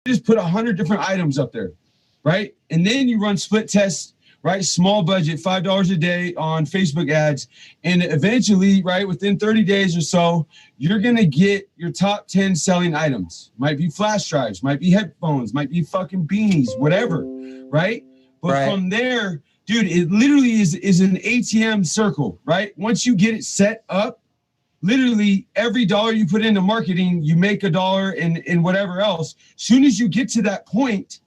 just put 100 different items up there, right? And then you run split tests, right? Small budget, $5 a day on Facebook ads. And eventually, right, within 30 days or so, you're going to get your top 10 selling items. Might be flash drives, might be headphones, might be fucking beanies, whatever, right? But from there, dude, it literally is an ATM circle, right? Once you get it set up, literally every dollar you put into marketing, you make a dollar in whatever else. As soon as you get to that point,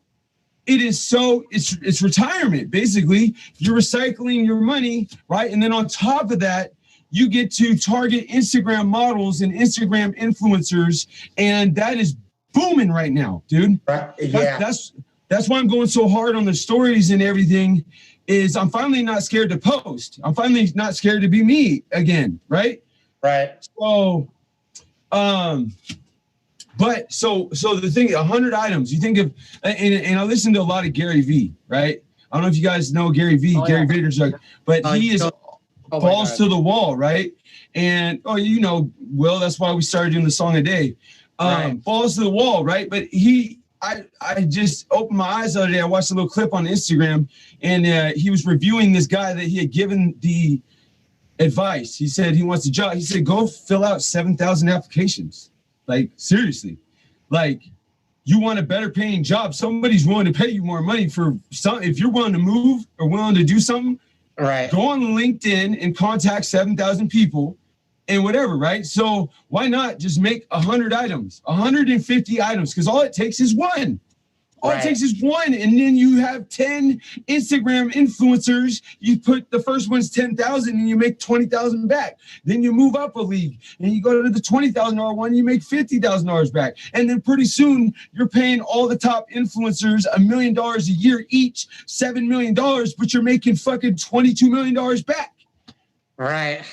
it's retirement. Basically, you're recycling your money, right? And then on top of that, you get to target Instagram models and Instagram influencers, and that is booming right now, dude. Yeah. That's why I'm going so hard on the stories and everything. Is I'm finally not scared to post. I'm finally not scared to be me again, right? Right. So, but so the thing, 100 items. You think of, and I listen to a lot of Gary V, right? I don't know if you guys know Gary V, Gary Vaynerchuk, but he is balls to the wall, right? And Will, that's why we started doing the song a day. Balls to the wall, right? But I just opened my eyes the other day. I watched a little clip on Instagram, and he was reviewing this guy that he had given the advice. He said he wants a job. He said, go fill out 7,000 applications. Like, seriously, like, you want a better paying job. Somebody's willing to pay you more money for some. If you're willing to move or willing to do something, right? Go on LinkedIn and contact 7,000 people and whatever, right? So why not just make 100 items, 150 items? Because all it takes is one. All it takes is one, and then you have 10 Instagram influencers. You put the first one's 10,000, and you make 20,000 back. Then you move up a league, and you go to the $20,000 one, and you make $50,000 back. And then pretty soon, you're paying all the top influencers $1 million a year each, $7 million, but you're making fucking $22 million back. Right.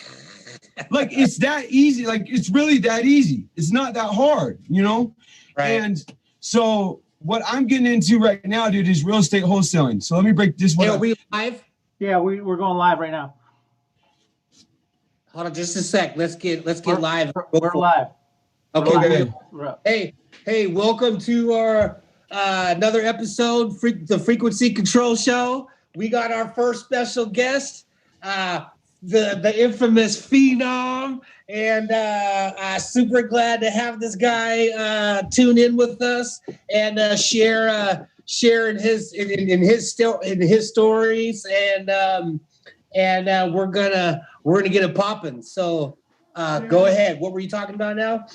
Like, it's that easy. Like, it's really that easy. It's not that hard, Right. And so what I'm getting into right now, dude, is real estate wholesaling. So let me break this one up. Are we live? Yeah, we're going live right now. Hold on just a sec. Let's get live. We're live. Okay. Hey, welcome to our another episode, the Frequency Control Show. We got our first special guest, the infamous Phenom, and super glad to have this guy tune in with us and share in his stories, and we're gonna get it popping. So go ahead. What were you talking about now?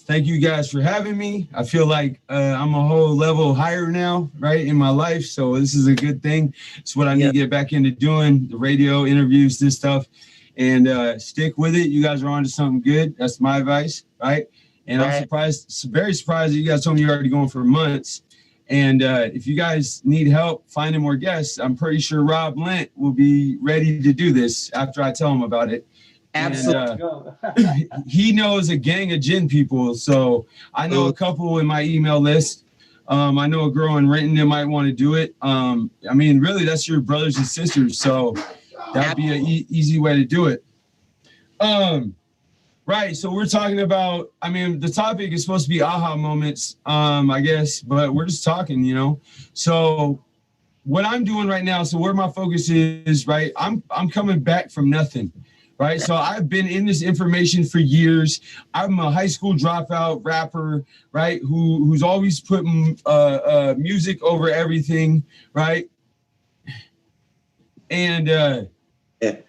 Thank you guys for having me. I feel like I'm a whole level higher now, right, in my life. So this is a good thing. It's what I need to get back into doing, the radio interviews, this stuff, and stick with it. You guys are on to something good. That's my advice, right? And I'm very surprised that you guys told me you're already going for months. And if you guys need help finding more guests, I'm pretty sure Rob Lent will be ready to do this after I tell him about it. Absolutely. And, he knows a gang of gin people. So I know a couple in my email list. I know a girl in Renton that might want to do it. I mean, really, that's your brothers and sisters. So that'd be an easy way to do it. Right. So we're talking about, the topic is supposed to be aha moments, I guess, but we're just talking, So what I'm doing right now, so where my focus is, right, I'm coming back from nothing. Right. So I've been in this information for years. I'm a high school dropout rapper, right, who's always putting music over everything. Right. And it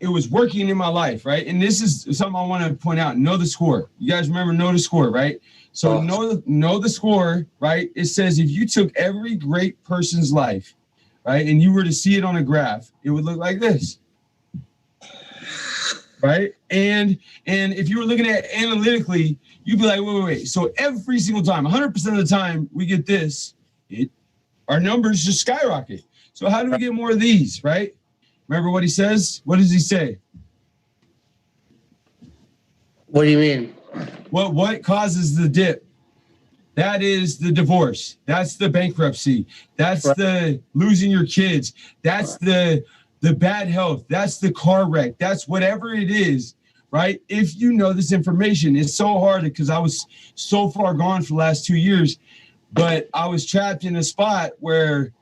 was working in my life. Right. And this is something I want to point out. Know the score. You guys remember Know the Score, right? So know the score. Right. It says if you took every great person's life, right, and you were to see it on a graph, it would look like this. Right. And if you were looking at it analytically, you'd be like, wait. So every single time, 100% of the time we get this, our numbers just skyrocket. So how do we get more of these? Right. Remember what he says? What does he say? What do you mean? What causes the dip? That is the divorce. That's the bankruptcy. That's the losing your kids. That's the bad health. That's the car wreck. That's whatever it is, right? If you know this information, it's so hard because I was so far gone for the last 2 years, but I was trapped in a spot where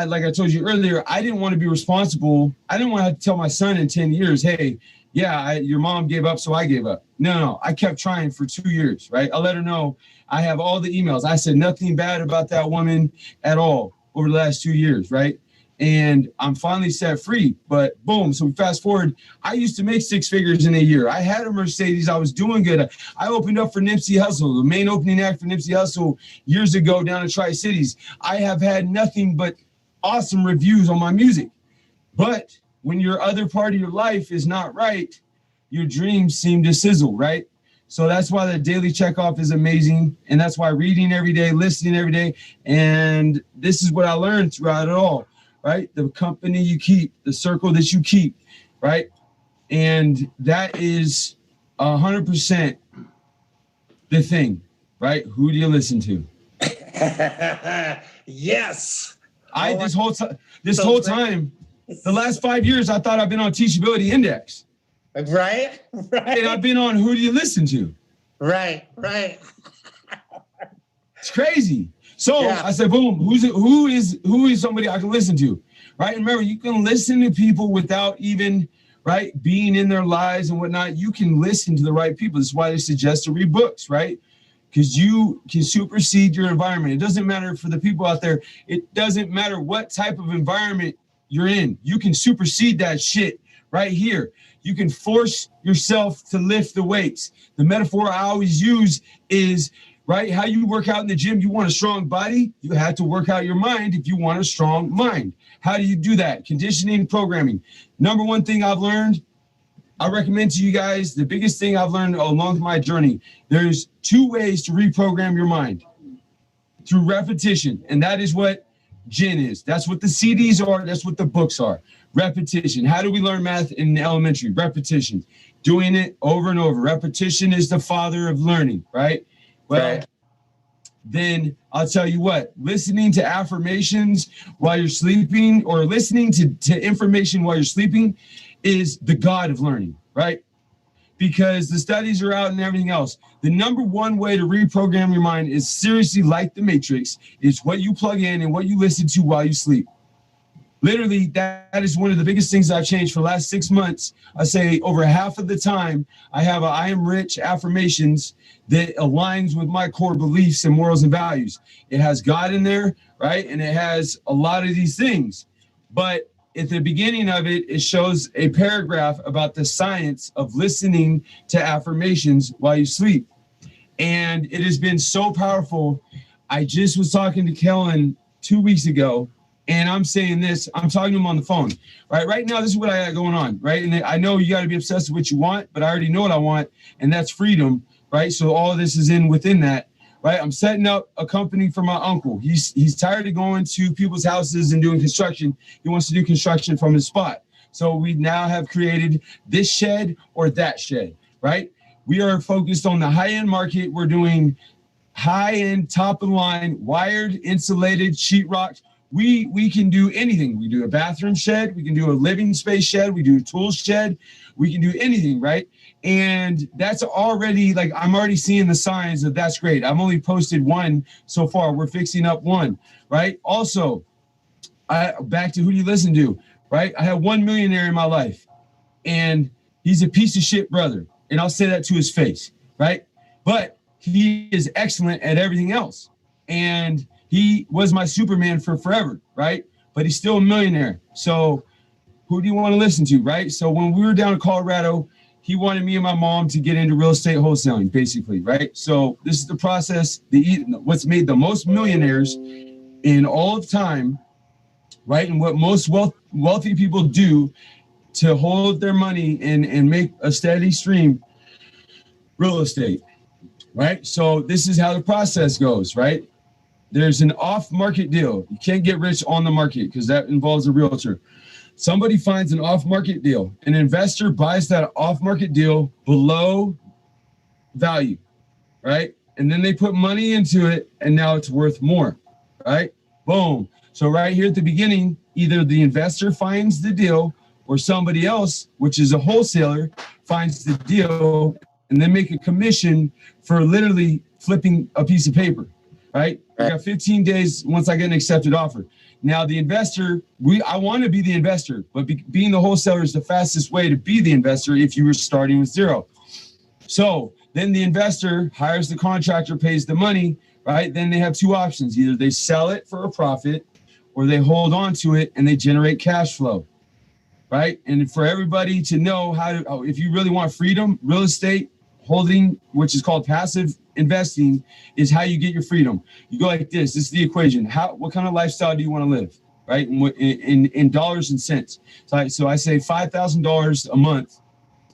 like I told you earlier, I didn't want to be responsible. I didn't want to have to tell my son in 10 years, hey, yeah, your mom gave up, so I gave up. No, I kept trying for 2 years, right? I let her know. I have all the emails. I said nothing bad about that woman at all over the last 2 years, right? And I'm finally set free, but boom. So we fast forward. I used to make 6 figures in a year. I had a Mercedes. I was doing good. I opened up for Nipsey Hussle, the main opening act for Nipsey Hussle years ago down in Tri-Cities. I have had nothing but awesome reviews on my music. But when your other part of your life is not right, your dreams seem to sizzle, right? So that's why the daily checkoff is amazing. And that's why reading every day, listening every day. And this is what I learned throughout it all, right? The company you keep, the circle that you keep, right? And that is 100% the thing, right? Who do you listen to? Yes. This whole time, the last 5 years, I thought I've been on Teachability Index. Right. And I've been on Who Do You Listen To? Right. It's crazy. So yeah. I said, boom, who is somebody I can listen to? Right. And remember, you can listen to people without even being in their lives and whatnot. You can listen to the right people. That's why they suggest to read books, right? Because you can supersede your environment. It doesn't matter for the people out there. It doesn't matter what type of environment you're in. You can supersede that shit right here. You can force yourself to lift the weights. The metaphor I always use is, how you work out in the gym. You want a strong body. You have to work out your mind if you want a strong mind. How do you do that? Conditioning, programming. Number one thing I've learned, I recommend to you guys, the biggest thing I've learned along my journey, there's 2 ways to reprogram your mind. Through repetition. And that is what Gin is. That's what the CDs are. That's what the books are. Repetition. How do we learn math in elementary? Repetition. Doing it over and over. Repetition is the father of learning, right? Well, then I'll tell you what, listening to affirmations while you're sleeping or listening to information while you're sleeping is the god of learning, right? Because the studies are out and everything else. The number one way to reprogram your mind is seriously like the Matrix. It's what you plug in and what you listen to while you sleep. Literally, that is one of the biggest things I've changed for the last 6 months. I say over half of the time, I have I am rich affirmations that aligns with my core beliefs and morals and values. It has God in there, right? And it has a lot of these things. But at the beginning of it, it shows a paragraph about the science of listening to affirmations while you sleep. And it has been so powerful. I just was talking to Kellen 2 weeks ago, and I'm saying this, I'm talking to him on the phone, right? Right now, this is what I got going on, right? And I know you got to be obsessed with what you want, but I already know what I want, and that's freedom, right? So all of this is within that, right? I'm setting up a company for my uncle. He's tired of going to people's houses and doing construction. He wants to do construction from his spot. So we now have created this shed or that shed, right? We are focused on the high-end market. We're doing high-end, top-of-the-line, wired, insulated, sheetrock. We can do anything. We do a bathroom shed. We can do a living space shed. We do a tool shed. We can do anything, right? And that's already, I'm already seeing the signs that that's great. I've only posted 1 so far. We're fixing up 1, right? Also, back to who do you listen to, right? I have 1 millionaire in my life, and he's a piece of shit brother. And I'll say that to his face, right? But he is excellent at everything else. And he was my Superman for forever, right? But he's still a millionaire. So who do you want to listen to, right? So when we were down in Colorado, he wanted me and my mom to get into real estate wholesaling, basically, right? So this is the process, what's made the most millionaires in all of time, right? And what most wealthy people do to hold their money and make a steady stream, real estate, right? So this is how the process goes, right? There's an off-market deal. You can't get rich on the market because that involves a realtor. Somebody finds an off-market deal. An investor buys that off-market deal below value, right? And then they put money into it, and now it's worth more, right? Boom. So right here at the beginning, either the investor finds the deal or somebody else, which is a wholesaler, finds the deal and then make a commission for literally flipping a piece of paper, right? I got 15 days once I get an accepted offer. Now the investor, I want to be the investor, but being the wholesaler is the fastest way to be the investor if you were starting with zero. So then the investor hires the contractor, pays the money, right? Then they have two options. Either they sell it for a profit or they hold on to it and they generate cash flow, right? And for everybody to know how to, if you really want freedom, real estate holding, which is called passive investing, is how you get your freedom. You go like this. This is the equation. What kind of lifestyle do you want to live, right? In dollars and cents. So I say $5,000 a month,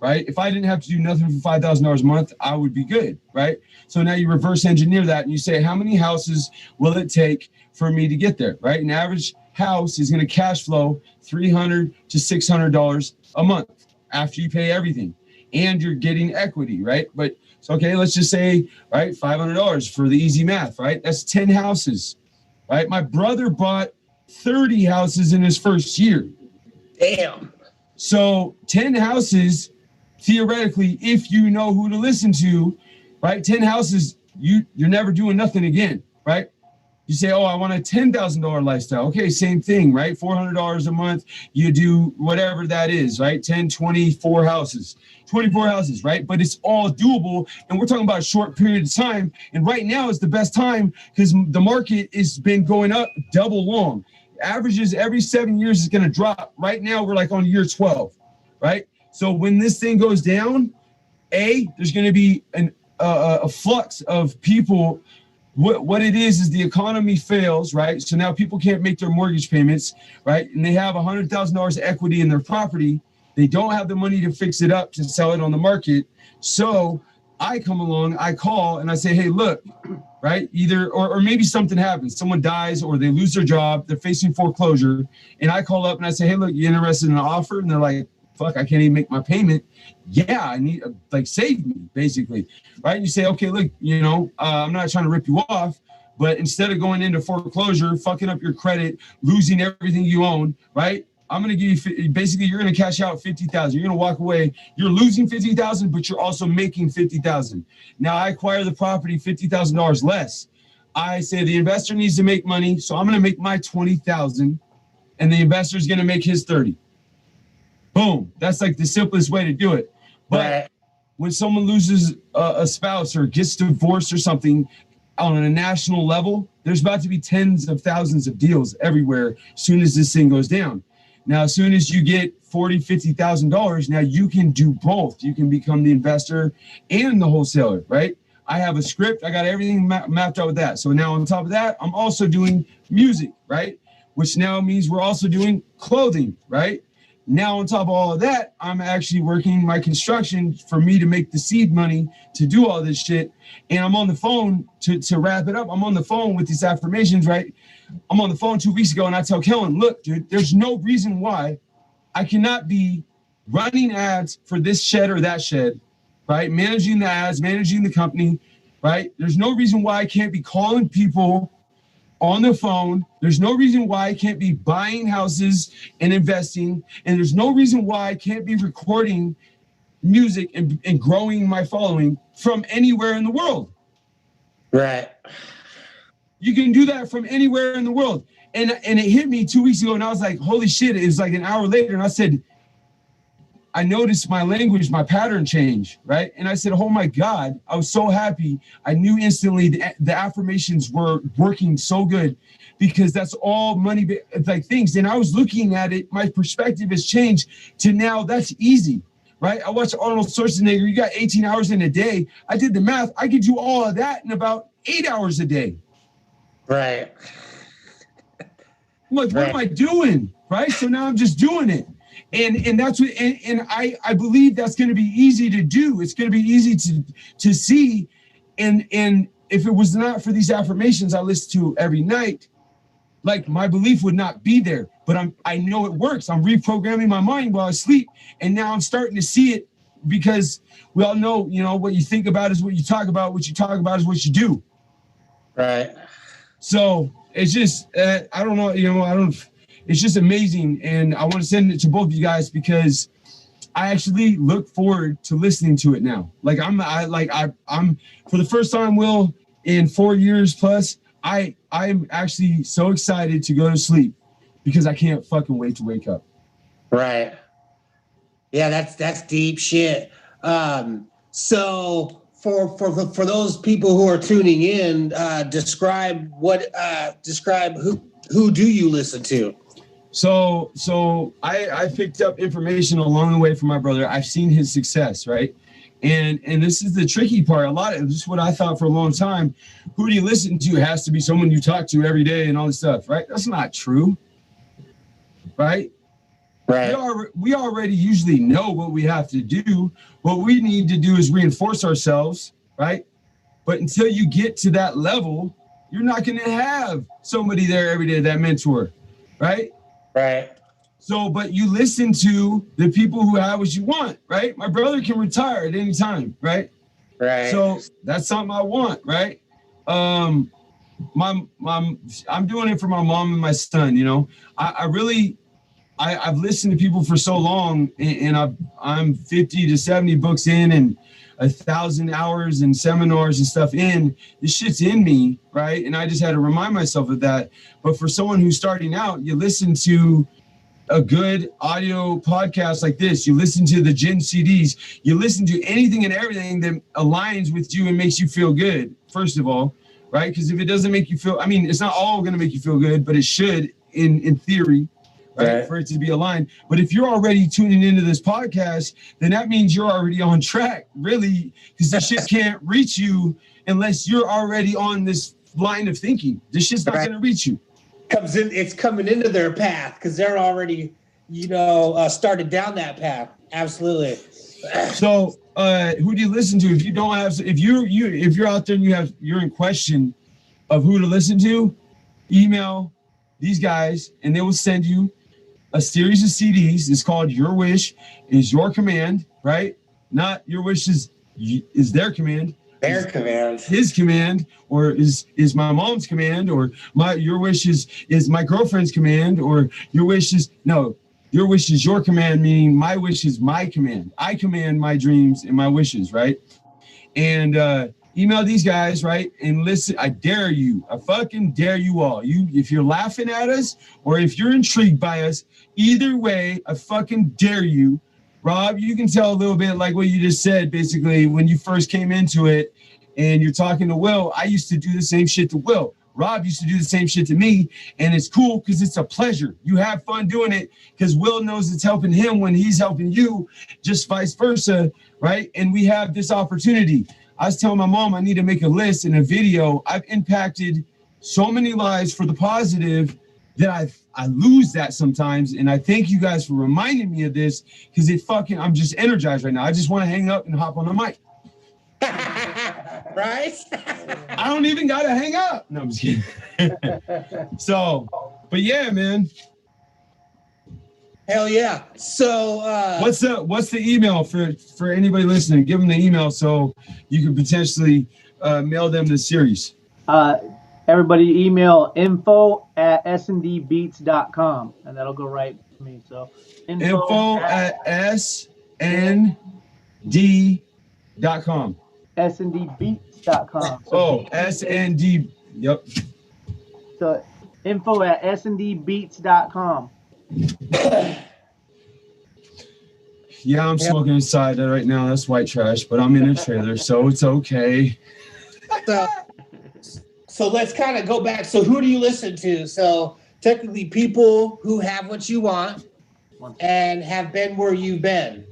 right? If I didn't have to do nothing for $5,000 a month, I would be good, right? So now you reverse engineer that and you say, how many houses will it take for me to get there, right? An average house is going to cash flow $300 to $600 a month after you pay everything, and you're getting equity, right? But so, okay, let's just say, right, $500 for the easy math, right? That's 10 houses, right? My brother bought 30 houses in his first year. Damn. So 10 houses, theoretically, if you know who to listen to, right? 10 houses, you're never doing nothing again, right? You say, oh, I want a $10,000 lifestyle. Okay, same thing, right? $400 a month. You do whatever that is, right? 10, 24 houses, right? But it's all doable. And we're talking about a short period of time. And right now is the best time because the market has been going up double long. Averages every 7 years is going to drop. Right now, we're like on year 12, right? So when this thing goes down, there's going to be a flux of people. What it is the economy fails, right? So now people can't make their mortgage payments, right? And they have $100,000 equity in their property. They don't have the money to fix it up to sell it on the market. So I come along, I call, and I say, hey, look, right? Either or maybe something happens. Someone dies or they lose their job. They're facing foreclosure. And I call up and I say, hey, look, you interested in an offer? And they're like, fuck, I can't even make my payment. Yeah, I need, save me, basically, right? And you say, okay, look, I'm not trying to rip you off, but instead of going into foreclosure, fucking up your credit, losing everything you own, right? I'm going to give you, basically, you're going to cash out $50,000. You're going to walk away. You're losing $50,000, but you're also making $50,000. Now I acquire the property $50,000 less. I say the investor needs to make money, so I'm going to make my $20,000, and the investor is going to make his $30,000. Boom. That's like the simplest way to do it. But when someone loses a spouse or gets divorced or something on a national level, there's about to be tens of thousands of deals everywhere as soon as this thing goes down. Now, as soon as you get $40,000, $50,000, now you can do both. You can become the investor and the wholesaler, right? I have a script. I got everything mapped out with that. So now on top of that, I'm also doing music, right? Which now means we're also doing clothing, right? Now, on top of all of that, I'm actually working my construction for me to make the seed money to do all this shit. And I'm on the phone to wrap it up. I'm on the phone with these affirmations, right? I'm on the phone 2 weeks ago and I tell Kellen, look, dude, there's no reason why I cannot be running ads for this shed or that shed, right? Managing the ads, managing the company, right? There's no reason why I can't be calling people on the phone. There's no reason why I can't be buying houses and investing. And there's no reason why I can't be recording music and growing my following from anywhere in the world. Right. You can do that from anywhere in the world. And it hit me 2 weeks ago and I was like, holy shit. It was like an hour later. And I said, I noticed my language, my pattern change, right? And I said, oh my God, I was so happy. I knew instantly the affirmations were working so good because that's all money, like things. And I was looking at it, my perspective has changed to now that's easy, right? I watched Arnold Schwarzenegger, you got 18 hours in a day. I did the math. I could do all of that in about 8 hours a day. Right. I'm like, what am I doing? Right? So now I'm just doing it. And that's what, and I believe that's going to be easy to do. It's going to be easy to see. And if it was not for these affirmations I listen to every night, like my belief would not be there, but I know it works. I'm reprogramming my mind while I sleep. And now I'm starting to see it because we all know, what you think about is what you talk about. What you talk about is what you do. Right. So it's just, I don't know, it's just amazing. And I want to send it to both of you guys because I actually look forward to listening to it now. Like I'm for the first time, Will, in 4 years plus, I'm actually so excited to go to sleep because I can't fucking wait to wake up. Right. Yeah, that's deep shit. So for those people who are tuning in, describe who do you listen to? So I picked up information along the way from my brother. I've seen his success, right? And this is the tricky part. This is what I thought for a long time. Who do you listen to? It has to be someone you talk to every day and all this stuff, right? That's not true, right? Right. We already usually know what we have to do. What we need to do is reinforce ourselves, right? But until you get to that level, you're not going to have somebody there every day, that mentor, right? Right. So, but you listen to the people who have what you want, right? My brother can retire at any time, right? Right. So that's something I want, right? I'm doing it for my mom and my son. You know, I've listened to people for so long, and I'm 50 to 70 books in, and 1,000 hours and seminars and stuff in. This shit's in me, right? And I just had to remind myself of that. But for someone who's starting out, you listen to a good audio podcast like this, you listen to the Gen CDs, you listen to anything and everything that aligns with you and makes you feel good, first of all, right? Because if it doesn't make you feel, I mean, it's not all going to make you feel good, but it should in theory, right? For it to be aligned. But if you're already tuning into this podcast, then that means you're already on track, really, because this shit can't reach you unless you're already on this line of thinking. This shit's not going to reach you. It's coming into their path because they're already, started down that path. Absolutely. So, who do you listen to? If you don't have, if you're out there and you're in question of who to listen to, email these guys and they will send you a series of CDs. It's called Your Wish is Your Command, right? Not your wish is their command. Their command. His command, or is my mom's command, or your wish is my girlfriend's command, or your wish is your command, meaning my wish is my command. I command my dreams and my wishes, right? And email these guys, right? And listen, I dare you. I fucking dare you all. If you're laughing at us or if you're intrigued by us, either way, I fucking dare you. Rob, you can tell a little bit like what you just said, basically, when you first came into it and you're talking to Will. I used to do the same shit to Will. Rob used to do the same shit to me, and it's cool because it's a pleasure. You have fun doing it because Will knows it's helping him when he's helping you, just vice versa, right? And we have this opportunity. I was telling my mom I need to make a list and a video. I've impacted so many lives for the positive that I lose that sometimes. And I thank you guys for reminding me of this because I'm just energized right now. I just want to hang up and hop on the mic. Right? I don't even got to hang up. No, I'm just kidding. So, but yeah, man. Hell yeah. So, what's the email for anybody listening? Give them the email so you can potentially mail them the series. Everybody email info@sndbeats.com and that'll go right to me. So info@snd.com. sndbeats.com. So SND. Yep. So info@sndbeats.com. Yeah, I'm smoking inside right now. That's white trash, but I'm in a trailer, so it's okay. So let's kind of go back. So who do you listen to? So technically people who have what you want and have been where you've been.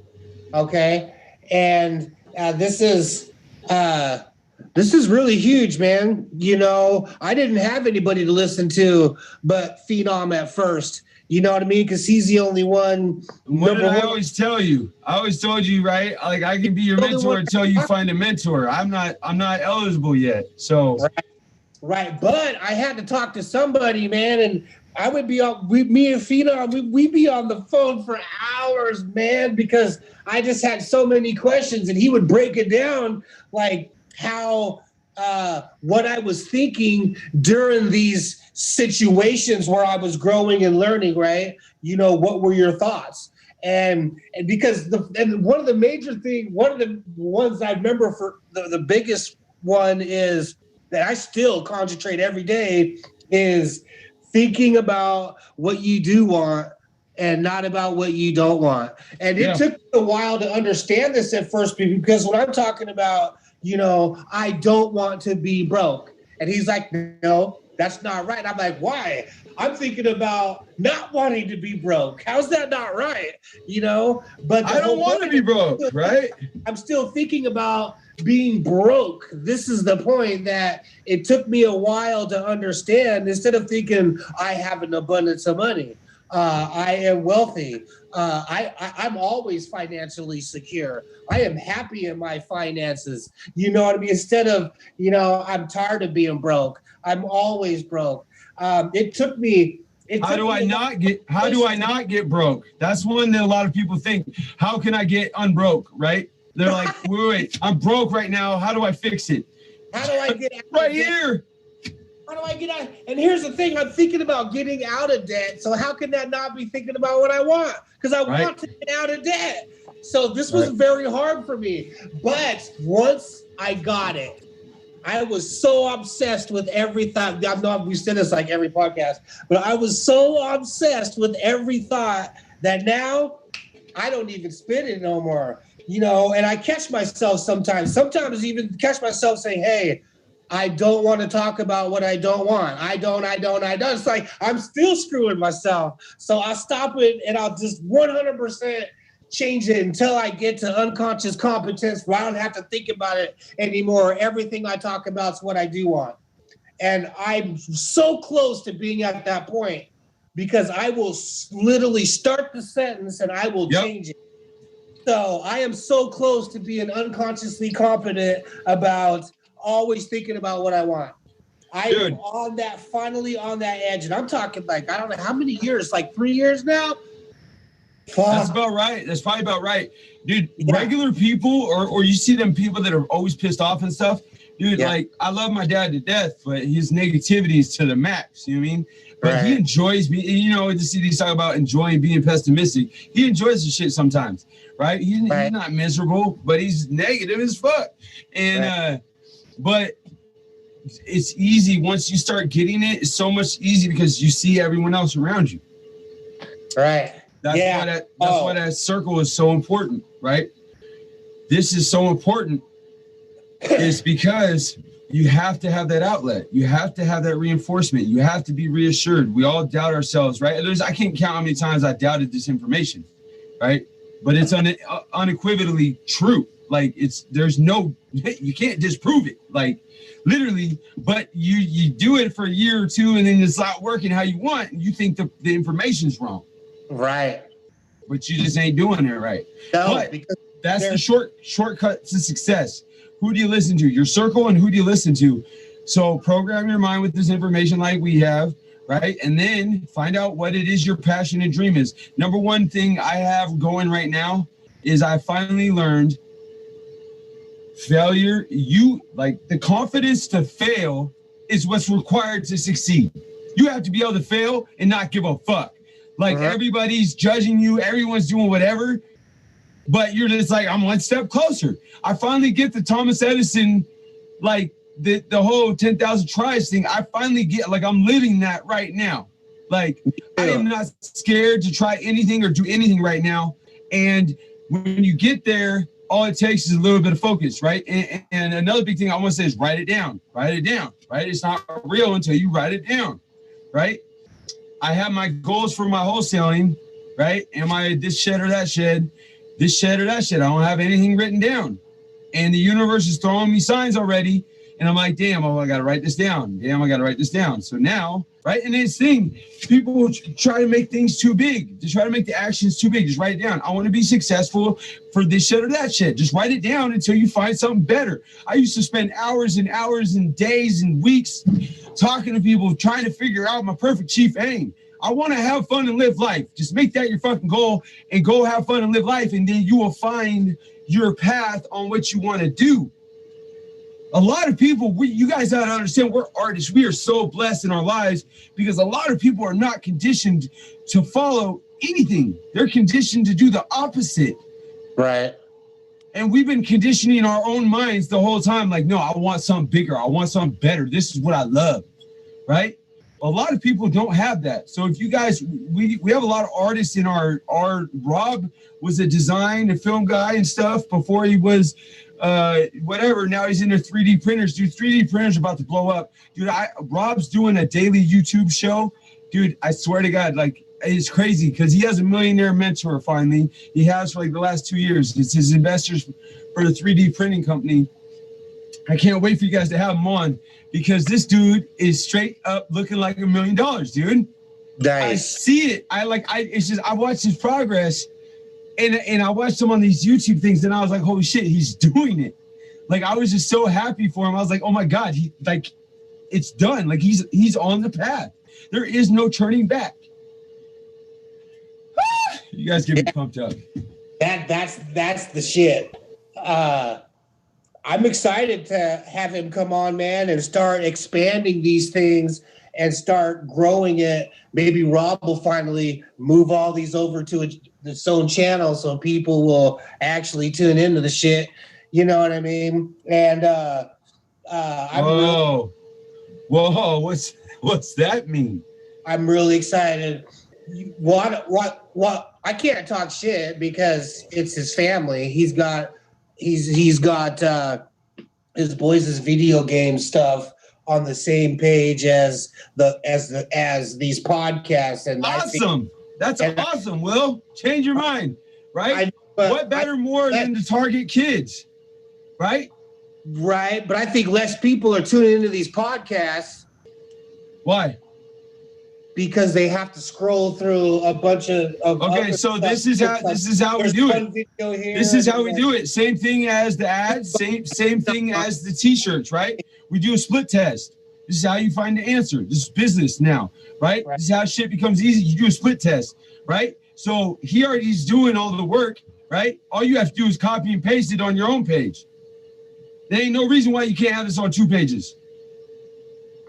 Okay. And this is really huge, man. I didn't have anybody to listen to but Phenom at first. You know what I mean? Because he's the only one. What did I always tell you? I always told you, right? Like I can be your mentor until you find a mentor. I'm not eligible yet. So right. But I had to talk to somebody, man, and I would be on me and Phenom, we'd be on the phone for hours, man, because I just had so many questions and he would break it down like how what I was thinking during these situations where I was growing and learning, right? You know, what were your thoughts? And because one of the ones I remember for the biggest one is that I still concentrate every day is thinking about what you do want and not about what you don't want. And it took me a while to understand this at first, because when I'm talking about, you know, I don't want to be broke. And he's like, no, that's not right. I'm like, why? I'm thinking about not wanting to be broke. How's that not right? You know, but I don't want to be broke, right? I'm still thinking about being broke. This is the point that it took me a while to understand. Instead of thinking I have an abundance of money, I am wealthy. I'm always financially secure. I am happy in my finances. You know what I mean? Instead of, you know, I'm tired of being broke. I'm always broke. It took me. How do I not get broke? That's one that a lot of people think. How can I get unbroke? Right? They're like, wait, I'm broke right now. How do I fix it? How do I get out right here? How do I get out? And here's the thing: I'm thinking about getting out of debt. So how can that not be thinking about what I want? Because I want to get out of debt. So this was very hard for me. But once I got it, I was so obsessed with every thought. I know we said this like every podcast, but I was so obsessed with every thought that now I don't even spit it no more. You know, and I catch myself sometimes even catch myself saying, hey, I don't want to talk about what I don't want. I don't. It's like I'm still screwing myself. So I'll stop it and I'll just 100% change it until I get to unconscious competence where I don't have to think about it anymore. Everything I talk about is what I do want. And I'm so close to being at that point because I will literally start the sentence and I will change it. So I am so close to being unconsciously competent about always thinking about what I want. I am finally on that edge. And I'm talking like, I don't know how many years, like 3 years now. That's about right. That's probably about right. Dude, regular people or you see them people that are always pissed off and stuff. Dude, like I love my dad to death, but his negativity is to the max. You know what I mean? But he enjoys being, you know, to see these talk about enjoying being pessimistic. He enjoys the shit sometimes, right? He's not miserable, but he's negative as fuck. And but it's easy once you start getting it. It's so much easy because you see everyone else around you. Right. That's why that circle is so important, right? This is so important. It's because you have to have that outlet. You have to have that reinforcement. You have to be reassured. We all doubt ourselves, right? I can't count how many times I doubted this information, right? But it's unequivocally true. Like you can't disprove it. Like literally, but you do it for a year or two and then it's not working how you want. And you think the information's wrong. Right. But you just ain't doing it right. No, but that's the shortcut to success. Who do you listen to? Your circle and who do you listen to? So program your mind with this information like we have, right? And then find out what it is your passion and dream is. Number one thing I have going right now is I finally learned failure, the confidence to fail is what's required to succeed. You have to be able to fail and not give a fuck. Like everybody's judging you, everyone's doing whatever, but you're just like, I'm one step closer. I finally get the Thomas Edison, like the whole 10,000 tries thing. I finally get, like, I'm living that right now. Like I am not scared to try anything or do anything right now. And when you get there, all it takes is a little bit of focus, right? And another big thing I want to say is write it down, right? It's not real until you write it down, right? I have my goals for my wholesaling, right? Am I this shed or that shed? This shed or that shed? I don't have anything written down. And the universe is throwing me signs already. And I'm like, damn, I got to write this down. So now, right? And this thing, people try to make things too big. They try to make the actions too big. Just write it down. I want to be successful for this shed or that shed. Just write it down until you find something better. I used to spend hours and hours and days and weeks talking to people, trying to figure out my perfect chief aim. I want to have fun and live life. Just make that your fucking goal and go have fun and live life. And then you will find your path on what you want to do. A lot of people, you guys gotta understand, we're artists. We are so blessed in our lives because a lot of people are not conditioned to follow anything. They're conditioned to do the opposite. Right. And we've been conditioning our own minds the whole time. Like, no, I want something bigger. I want something better. This is what I love, right? A lot of people don't have that. So if you guys, we have a lot of artists in our Rob was a design and film guy and stuff before he was whatever. Now he's into 3D printers. Dude, 3D printers are about to blow up. Dude, Rob's doing a daily YouTube show. Dude, I swear to God, like, it's crazy because he has a millionaire mentor finally. He has for like the last 2 years. It's his investors for the 3D printing company. I can't wait for you guys to have him on because this dude is straight up looking like $1 million, dude. Nice. I see it. I watched his progress and I watched him on these YouTube things and I was like, holy shit, he's doing it. Like, I was just so happy for him. I was like, oh my God, it's done. Like he's on the path. There is no turning back. You guys get me pumped up. That's the shit. I'm excited to have him come on, man, and start expanding these things and start growing it. Maybe Rob will finally move all these over to its own channel so people will actually tune into the shit. You know what I mean? And whoa, what's that mean? I'm really excited. What? I can't talk shit because it's his family. He's got his boys' video game stuff on the same page as these podcasts. And awesome. That's awesome. Will, change your mind, right? What better more than to target kids, right? Right, but I think less people are tuning into these podcasts. Why? Because they have to scroll through a bunch of okay, so this is how we do it. This is how we do it. Same thing as the ads, same thing as the t-shirts, right? We do a split test. This is how you find the answer. This is business now, right? This is how shit becomes easy. You do a split test, right? So he already's doing all the work, right? All you have to do is copy and paste it on your own page. There ain't no reason why you can't have this on 2 pages.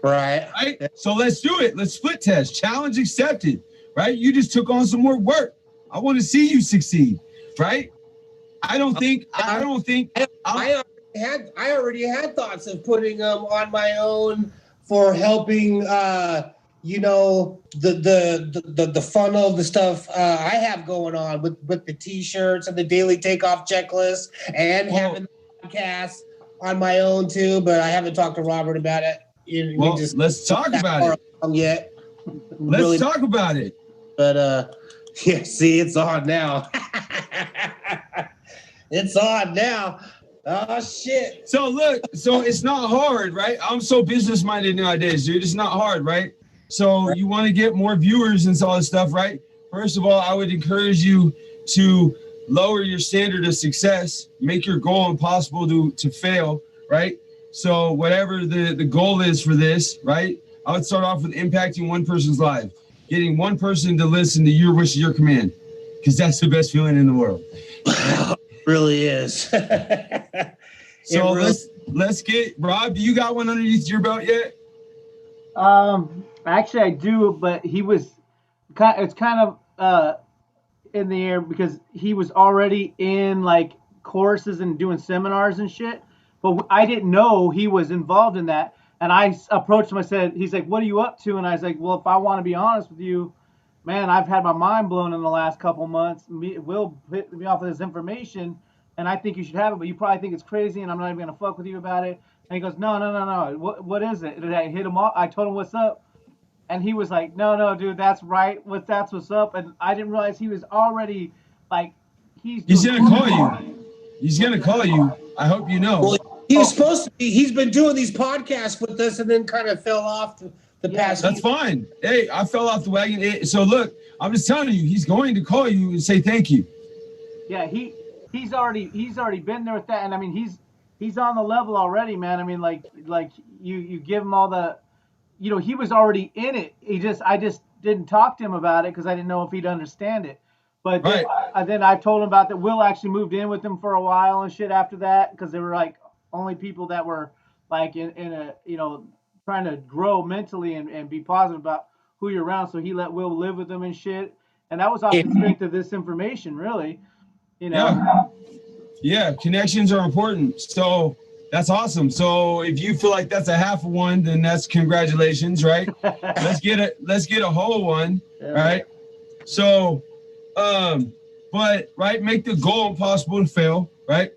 Right. So let's do it. Let's split test. Challenge accepted. Right. You just took on some more work. I want to see you succeed. Right. I already had thoughts of putting them on my own for helping. The funnel, the stuff I have going on with the t-shirts and the daily takeoff checklist and having the podcast on my own too. But I haven't talked to Robert about it. Let's talk about it. Yet. Let's talk about it. But yeah, see, it's on now. It's on now. Oh shit. So look, so it's not hard, right? I'm so business minded nowadays, dude. It's not hard, right? So you want to get more viewers and all this stuff, right? First of all, I would encourage you to lower your standard of success, make your goal impossible to fail, right? So whatever the goal is for this, right? I would start off with impacting one person's life, getting one person to listen to your wish, your command, because that's the best feeling in the world. It really is. So let's get Rob. Do you got one underneath your belt yet? Actually, I do, but it's kind of in the air because he was already in like courses and doing seminars and shit. But I didn't know he was involved in that. And I approached him. I said, he's like, what are you up to? And I was like, well, if I want to be honest with you, man, I've had my mind blown in the last couple of months. Will hit me off with this information, and I think you should have it, but you probably think it's crazy, and I'm not even going to fuck with you about it. And he goes, no. What is it? And I hit him off. I told him what's up. And he was like, no, dude, that's right. That's what's up. And I didn't realize he was already like, he's going to call you. He's going to call you. I hope you know. Well, he was supposed to be. He's been doing these podcasts with us and then kind of fell off the past. That's fine. Hey, I fell off the wagon. So look, I'm just telling you, he's going to call you and say thank you. Yeah, he's already been there with that, and I mean he's on the level already, man. I mean like you give him all the, he was already in it. I just didn't talk to him about it because I didn't know if he'd understand it. But then I told him about that. Will actually moved in with him for a while and shit after that because they were like only people that were like in a, trying to grow mentally and be positive about who you're around. So he let Will live with him and shit. And that was off the strength of this information, really. Yeah, connections are important. So that's awesome. So if you feel like that's a half of one, then that's congratulations, right? let's get a whole one, right? So, but right, make the goal impossible to fail, right?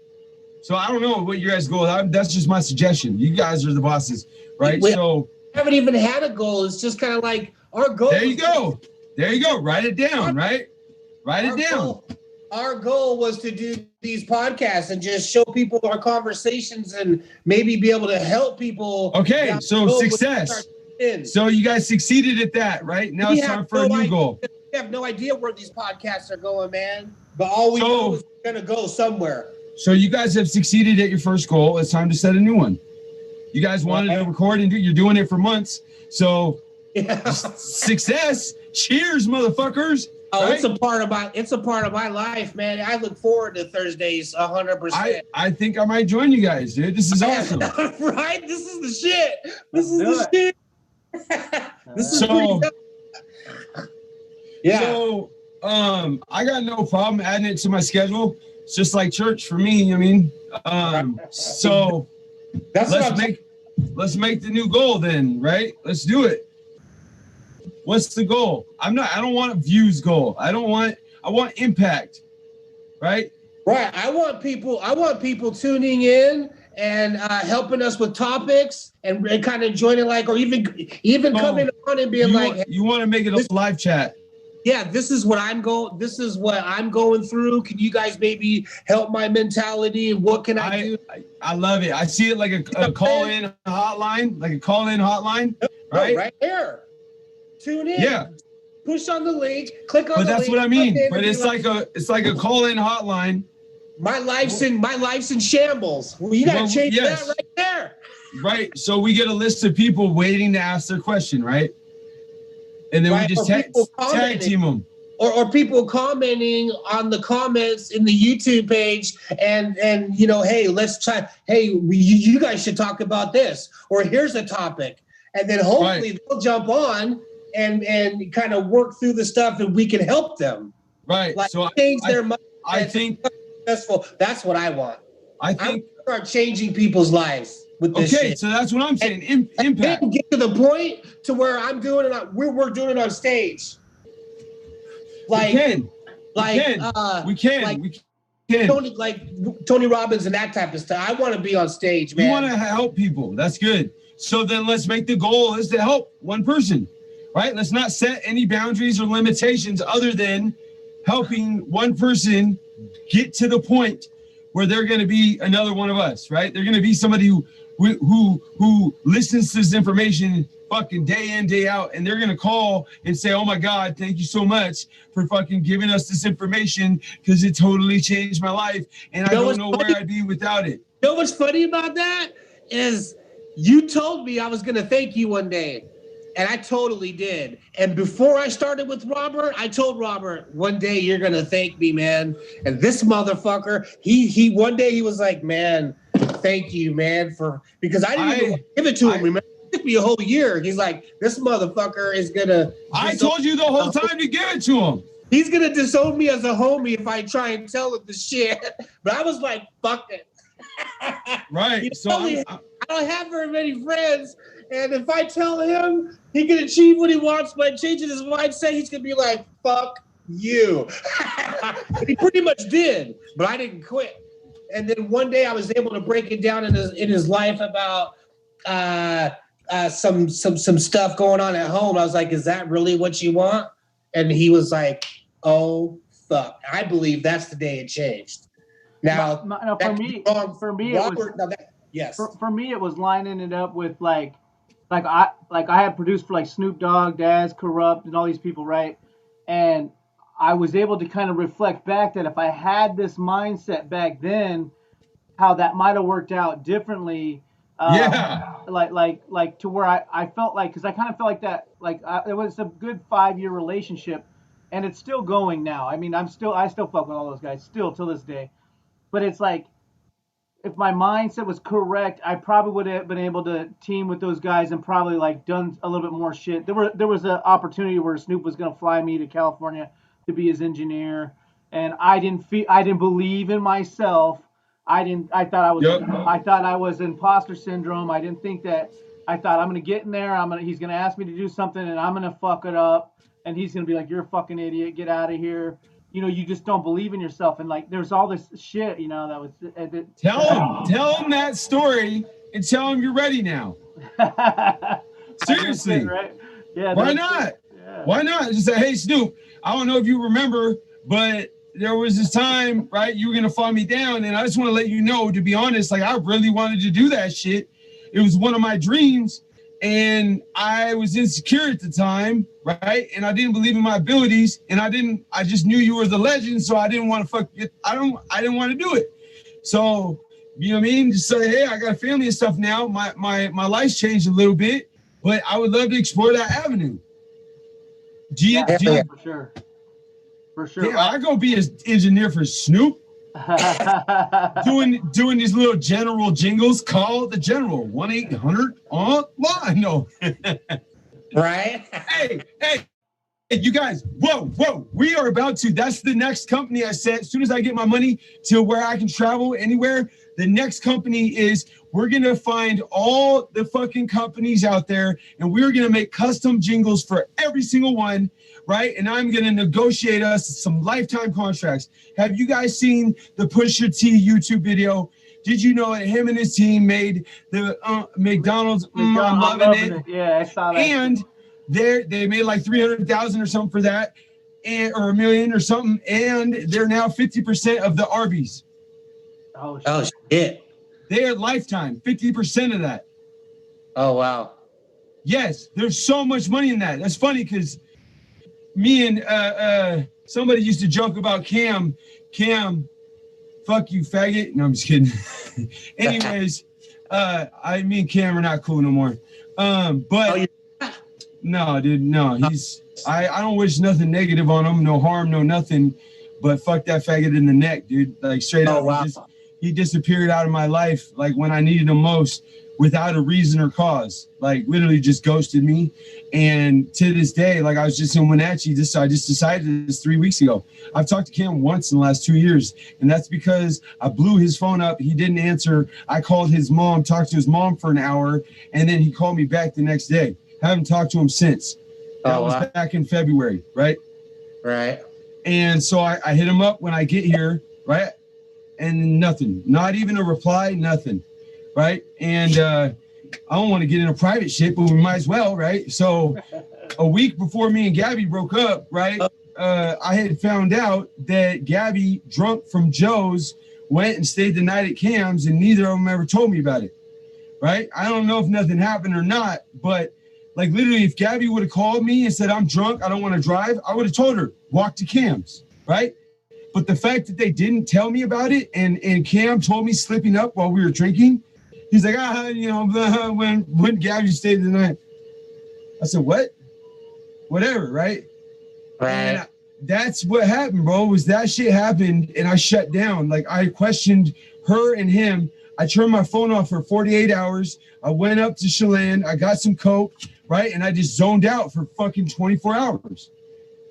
So I don't know what your guys' goal is. That's just my suggestion. You guys are the bosses, right? So haven't even had a goal. It's just kind of like our goal. There you go. Write it down, right? Write it down. Our goal was to do these podcasts and just show people our conversations and maybe be able to help people. Okay, so success. So you guys succeeded at that, right? Now it's time for a new goal. We have no idea where these podcasts are going, man. But all we know is we're going to go somewhere. So you guys have succeeded at your first goal. It's time to set a new one. You guys wanted to record and you're doing it for months. So success. Cheers, motherfuckers. Oh, right? It's a part of my life, man. I look forward to Thursdays 100%. I think I might join you guys, dude. This is awesome. Right? This is the shit. This is the shit. This is pretty dope. Yeah. So I got no problem adding it to my schedule. It's just like church for me. I mean, so let's make the new goal then, right? Let's do it. What's the goal? I don't want a views goal. I want impact. Right? Right. I want people tuning in and helping us with topics and kind of joining, like, or even coming on and being you want to make it a live chat. Yeah, this is what I'm going through. Can you guys maybe help my mentality? What can I do? I love it. I see it like a call-in hotline, right? Right there. Tune in. Yeah. Push on the link. Click on the link. But that's what I mean. But it's like a call-in hotline. My life's in shambles. Well, you gotta change that right there. Right. So we get a list of people waiting to ask their question, right? And then we just tag team them. Or people commenting on the comments in the YouTube page and hey, let's try. Hey, you guys should talk about this. Or here's a topic. And then hopefully they'll jump on and kind of work through the stuff and we can help them. Right. Like, so change their mind. I think successful. That's what I want. I think start changing people's lives with this shit. So that's what I'm saying. Impact. And get to the point to where I'm doing it. We're doing it on stage. Like we can. Tony Robbins and that type of stuff. I want to be on stage, man. You want to help people. That's good. So then let's make the goal is to help one person, right? Let's not set any boundaries or limitations other than helping one person get to the point where they're going to be another one of us, right? They're going to be somebody who listens to this information fucking day in, day out, and they're going to call and say, oh my God, thank you so much for fucking giving us this information because it totally changed my life and I don't know where I'd be without it. You know what's funny about that is you told me I was going to thank you one day, and I totally did. And before I started with Robert, I told Robert, one day you're going to thank me, man. And this motherfucker, he one day he was like, man, thank you, man, because I didn't even give it to him, remember? It took me a whole year. He's like, this motherfucker is going to... I told you the whole time to give it to him. He's going to disown me as a homie if I try and tell him the shit. But I was like, fuck it. Right. So I don't have very many friends, and if I tell him he can achieve what he wants by changing his mindset, he's gonna be like, "Fuck you." And he pretty much did, but I didn't quit. And then one day I was able to break it down in his life about some stuff going on at home. I was like, "Is that really what you want?" And he was like, "Oh fuck!" I believe that's the day it changed. Now, for me, it was lining it up with like I had produced for like Snoop Dogg, Daz, Corrupt, and all these people, right? And I was able to kind of reflect back that if I had this mindset back then, how that might have worked out differently. Like to where I felt like, because I kind of felt like that, it was a good 5-year relationship, and it's still going now. I mean, I still fuck with all those guys still till this day. But it's like if my mindset was correct, I probably would have been able to team with those guys and probably like done a little bit more shit. There was an opportunity where Snoop was gonna fly me to California to be his engineer, and I didn't believe in myself. I thought I was imposter syndrome. I didn't think that. I thought I'm gonna get in there. He's gonna ask me to do something, and I'm gonna fuck it up, and he's gonna be like, "You're a fucking idiot. Get out of here." You know, you just don't believe in yourself, and like, there's all this shit, you know, that was. Tell him that story, and tell him you're ready now. Seriously, right? Yeah. Why not? Yeah. Why not? Just say, "Hey, Snoop, I don't know if you remember, but there was this time, right? You were gonna fly me down, and I just want to let you know, to be honest, like I really wanted to do that shit. It was one of my dreams, and I was insecure at the time, right? And I didn't believe in my abilities, and I just knew you were the legend, so I didn't want to fuck it. I didn't want to do it. So, you know what I mean? Just say, hey, I got a family and stuff now. My life's changed a little bit, but I would love to explore that avenue. For sure. For sure. Yeah, I go be an engineer for Snoop. doing these little general jingles. Call the general 1-800 online. No. Right. Hey, you guys, whoa, we are about to, that's the next company. I said, as soon as I get my money to where I can travel anywhere, the next company is, we're going to find all the fucking companies out there, and we're going to make custom jingles for every single one, right? And I'm going to negotiate us some lifetime contracts. Have you guys seen the Pusha T YouTube video? Did you know that him and his team made the McDonald's I'm loving it? Yeah, I saw that. And they made like 300,000 or something for that, or $1 million or something, and they're now 50% of the Arby's. Oh shit. They're lifetime, 50% of that. Oh wow. Yes, there's so much money in that. That's funny because me and somebody used to joke about Cam, fuck you, faggot. No, I'm just kidding. Anyways, me and Cam are not cool no more. But no, dude, no. I don't wish nothing negative on him, no harm, no nothing. But fuck that faggot in the neck, dude. Like straight up. Wow. He disappeared out of my life like when I needed him most without a reason or cause. Like literally just ghosted me. And to this day, like I was just in Wenatchee, I just decided this 3 weeks ago. I've talked to Cam once in the last 2 years, and that's because I blew his phone up. He didn't answer. I called his mom, talked to his mom for an hour, and then he called me back the next day. Haven't talked to him since. That was back in February, right? Right. And so I hit him up when I get here, right? And nothing, not even a reply, nothing, right? And I don't want to get into private shit, but we might as well, right? So a week before me and Gabby broke up, right, I had found out that Gabby, drunk from Joe's, went and stayed the night at Cam's, and neither of them ever told me about it, right? I don't know if nothing happened or not, but like literally if Gabby would have called me and said, I'm drunk, I don't want to drive, I would have told her, walk to Cam's, right? But the fact that they didn't tell me about it, and Cam told me slipping up while we were drinking, he's like, when Gabby stayed the night. I said, what? Whatever, right? Right. And that's what happened, bro, was that shit happened, and I shut down. Like, I questioned her and him. I turned my phone off for 48 hours. I went up to Chelan. I got some coke, right? And I just zoned out for fucking 24 hours.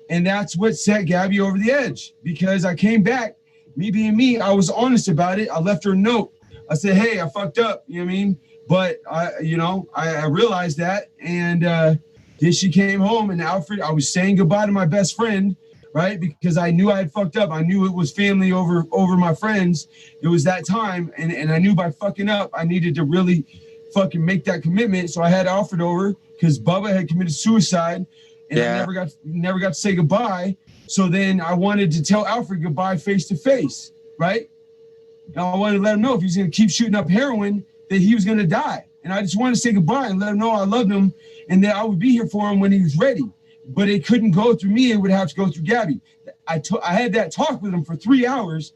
And that's what set Gabby over the edge, because I came back, me being me, I was honest about it. I left her a note. I said, hey, I fucked up, you know what I mean? But I realized that. And then she came home, and Alfred, I was saying goodbye to my best friend, right? Because I knew I had fucked up. I knew it was family over my friends. It was that time. And I knew by fucking up, I needed to really fucking make that commitment. So I had Alfred over because Bubba had committed suicide. And I never got to say goodbye. So then I wanted to tell Alfred goodbye face to face, right? And I wanted to let him know if he's going to keep shooting up heroin, that he was going to die. And I just wanted to say goodbye and let him know I loved him and that I would be here for him when he was ready. But it couldn't go through me. It would have to go through Gabby. I had that talk with him for 3 hours.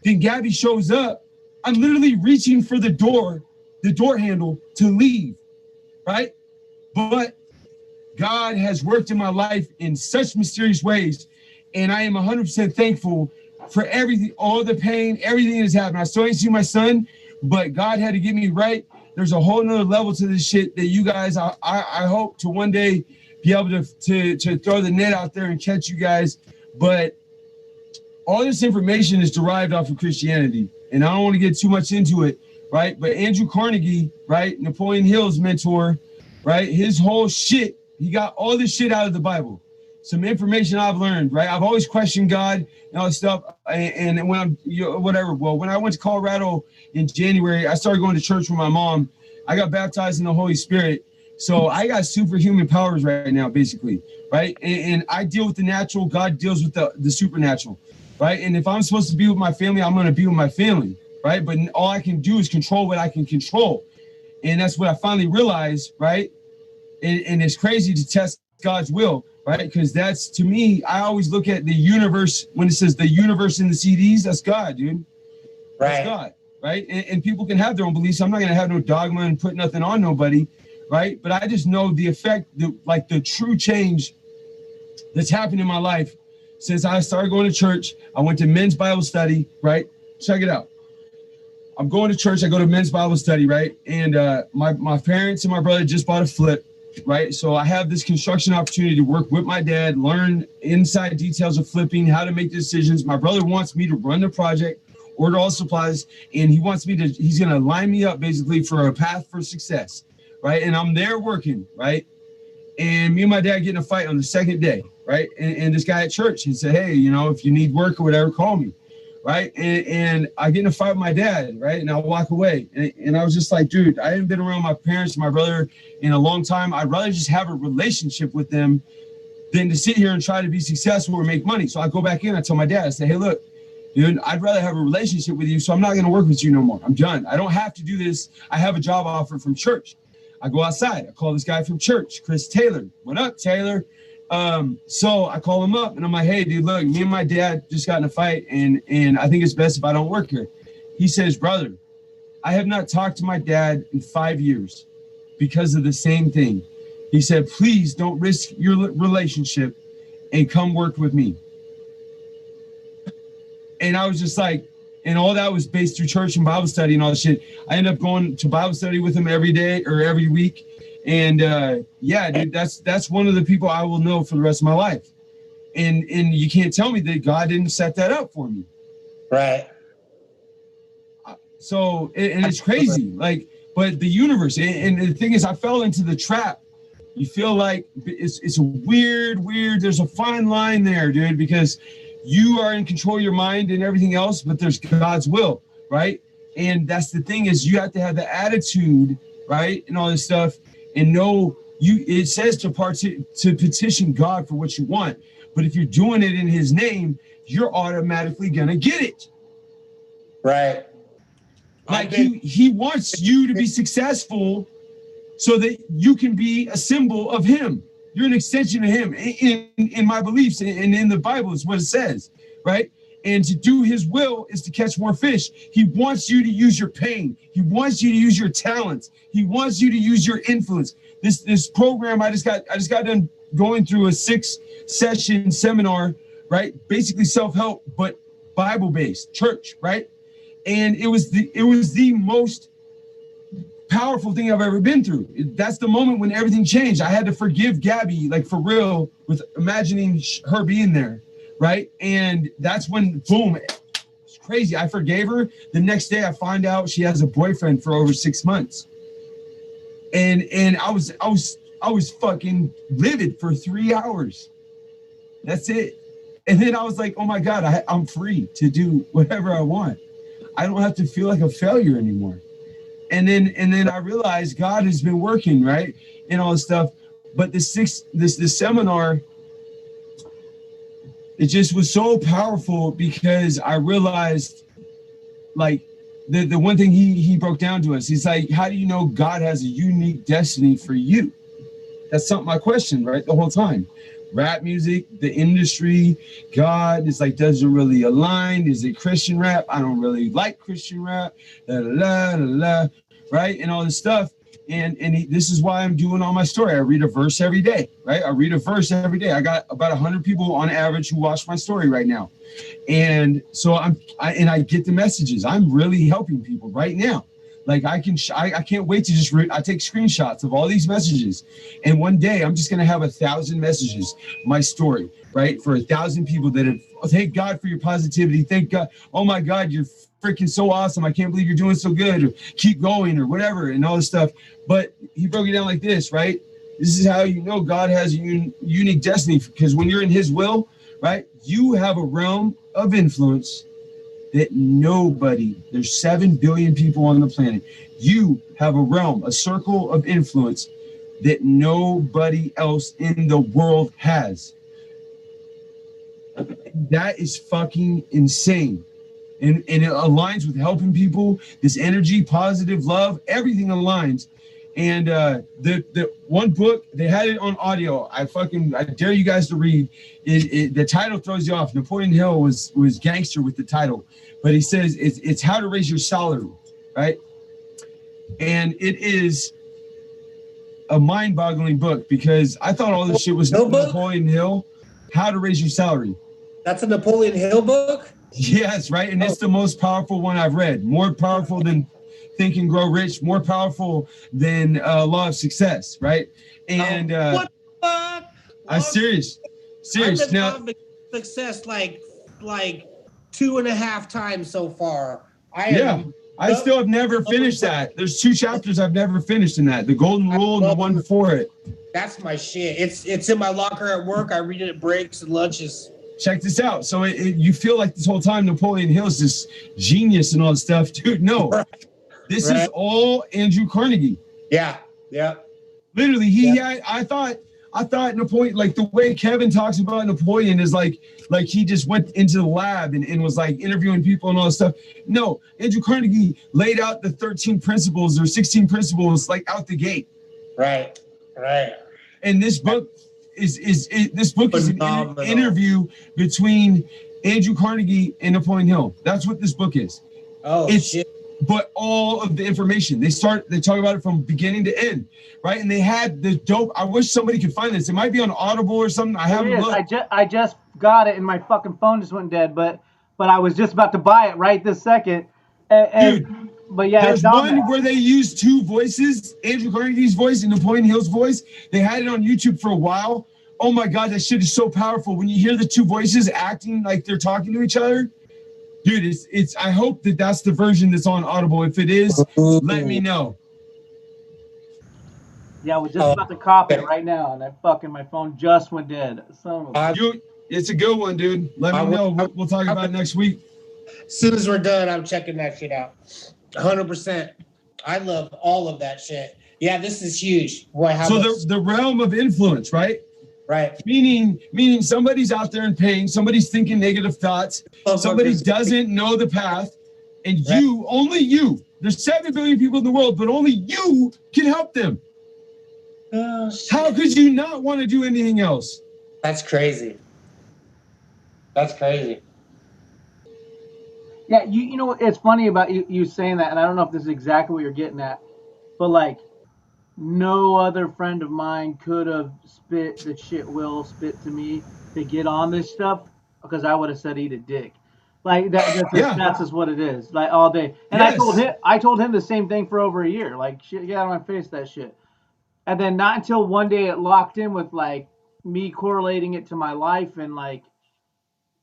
Then Gabby shows up. I'm literally reaching for the door handle to leave, right? But God has worked in my life in such mysterious ways, and I am 100% thankful for everything, all the pain, everything that has happened. I still ain't seen my son. but God had to get me right. There's a whole nother level to this shit that you guys, I hope to one day be able to throw the net out there and catch you guys. But all this information is derived off of Christianity, and I don't want to get too much into it, right? But Andrew Carnegie, right, Napoleon Hill's mentor, right, his whole shit, he got all this shit out of the Bible. Some information I've learned, right? I've always questioned God and all this stuff. And when I'm, whatever. Well, when I went to Colorado in January, I started going to church with my mom. I got baptized in the Holy Spirit. So I got superhuman powers right now, basically, right? And I deal with the natural. God deals with the supernatural, right? And if I'm supposed to be with my family, I'm going to be with my family, right? But all I can do is control what I can control. And that's what I finally realized, right? And it's crazy to test God's will, right? Because that's, to me, I always look at the universe, when it says the universe in the CDs, that's God, dude. Right. That's God, right? And people can have their own beliefs. I'm not going to have no dogma and put nothing on nobody, right? But I just know the effect, the true change that's happened in my life since I started going to church. I went to men's Bible study, right? Check it out. I'm going to church. I go to men's Bible study, right? And my parents and my brother just bought a flip, right? So I have this construction opportunity to work with my dad, learn inside details of flipping, how to make decisions. My brother wants me to run the project, order all supplies, and he wants me to, he's going to line me up basically for a path for success, right? And I'm there working, right? And me and my dad get in a fight on the second day, right? And this guy at church, he said, hey, if you need work or whatever, call me. Right. And I get in a fight with my dad. Right. And I walk away. And I was just like, dude, I haven't been around my parents and my brother in a long time. I'd rather just have a relationship with them than to sit here and try to be successful or make money. So I go back in. I tell my dad, I say, hey, look, dude, I'd rather have a relationship with you. So I'm not going to work with you no more. I'm done. I don't have to do this. I have a job offer from church. I go outside. I call this guy from church, Chris Taylor. What up, Taylor? So I call him up and I'm like, hey, dude, look, me and my dad just got in a fight and I think it's best if I don't work here. He says, brother, I have not talked to my dad in 5 years because of the same thing. He said, please don't risk your relationship and come work with me. And I was just like, and all that was based through church and Bible study and all that shit. I ended up going to Bible study with him every day or every week. And yeah, dude, that's one of the people I will know for the rest of my life. And you can't tell me that God didn't set that up for me. Right. So, and it's crazy, like, but the universe, and the thing is, I fell into the trap. You feel like it's a weird, there's a fine line there, dude, because you are in control of your mind and everything else, but there's God's will, right? And that's the thing is you have to have the attitude, right? And all this stuff. And know it says to petition God for what you want. But if you're doing it in his name, you're automatically going to get it. Right. Like he wants you to be successful so that you can be a symbol of him. You're an extension of him in my beliefs and in the Bible is what it says, right? And to do his will is to catch more fish. He wants you to use your pain. He wants you to use your talents. He wants you to use your influence. This program, I just got done going through a 6-session seminar, right? Basically self-help, but Bible-based, church, right? And it was the most powerful thing I've ever been through. That's the moment when everything changed. I had to forgive Gabby, like for real, with imagining her being there. Right. And that's when, boom, it's crazy. I forgave her. The next day I find out she has a boyfriend for over 6 months. And I was fucking livid for 3 hours. That's it. And then I was like, oh my God, I'm free to do whatever I want. I don't have to feel like a failure anymore. And then I realized God has been working, right? And all this stuff. But this seminar, it just was so powerful because I realized, like, the one thing he broke down to us, he's like, how do you know God has a unique destiny for you? That's something I questioned, right, the whole time. Rap music, the industry, God is like, doesn't really align. Is it Christian rap? I don't really like Christian rap, right, and all this stuff. This is why I'm doing all my story. I read a verse every day, right? I read a verse every day. I got about 100 people on average who watch my story right now. And so I get the messages. I'm really helping people right now. Like I can't wait to just I take screenshots of all these messages, and one day I'm just gonna have 1,000 messages, my story, right, for 1,000 people that have. Thank God for your positivity. Thank God. Oh my God, you're freaking so awesome. I can't believe you're doing so good. Or keep going, or whatever, and all this stuff. But he broke it down like this, right? This is how you know God has a unique destiny, because when you're in His will, right, you have a realm of influence that nobody, there's 7 billion people on the planet. You have a realm, a circle of influence that nobody else in the world has. That is fucking insane. And it aligns with helping people, this energy, positive love, everything aligns. And the one book, they had it on audio. I dare you guys to read. The title throws you off. Napoleon Hill was gangster with the title, but he says it's How to Raise Your Salary, right? And it is a mind-boggling book, because I thought all this shit was Napoleon Hill. How to Raise Your Salary. That's a Napoleon Hill book? Yes, right. And it's the most powerful one I've read. More powerful than Think and Grow Rich, more powerful than Law of Success, right? And what the fuck? I'm serious. I've Now, Law of Success like 2.5 times so far. I still have never finished that. There's 2 chapters I've never finished in that. The Golden Rule and the one before it. That's my shit. It's in my locker at work. I read it at breaks and lunches. Check this out. So you feel like this whole time Napoleon Hill's this genius and all this stuff. Dude, no. This is all Andrew Carnegie. Yeah. Literally, I thought Napoleon, like the way Kevin talks about Napoleon is like he just went into the lab and was like interviewing people and all this stuff. No, Andrew Carnegie laid out the 13 principles or 16 principles like out the gate. Right. And this book is an interview between Andrew Carnegie and Napoleon Hill. That's what this book is. Oh, shit. But all of the information, they talk about it from beginning to end, right? And they had the dope. I wish somebody could find this. It might be on Audible or something. I haven't looked. I just got it and my fucking phone just went dead, but I was just about to buy it right this second. Dude, but yeah, there's one where they use 2 voices, Andrew Carnegie's voice and Napoleon Hill's voice. They had it on YouTube for a while. Oh my God, that shit is so powerful. When you hear the 2 voices acting like they're talking to each other, dude, it's. I hope that's the version that's on Audible. If it is, let me know. Yeah, we're just about to copy it right now, and my phone just went dead. It's a good one, dude. Let me know. We'll talk about it next week. As soon as we're done, I'm checking that shit out. 100%. I love all of that shit. Yeah, this is huge. Boy, the realm of influence, right? Right. Meaning somebody's out there in pain, somebody's thinking negative thoughts, somebody doesn't know the path, and only you, there's 7 billion people in the world, but only you can help them. Oh, shit. How could you not want to do anything else? That's crazy. Yeah, you know, it's funny about you saying that, and I don't know if this is exactly what you're getting at, but like, no other friend of mine could have spit the shit Will spit to me to get on this stuff, because I would have said eat a dick. Like that's just what it is, like all day. And yes. I told him the same thing for over a year. Like, shit, get out of my face, that shit. And then not until one day it locked in with like me correlating it to my life, and like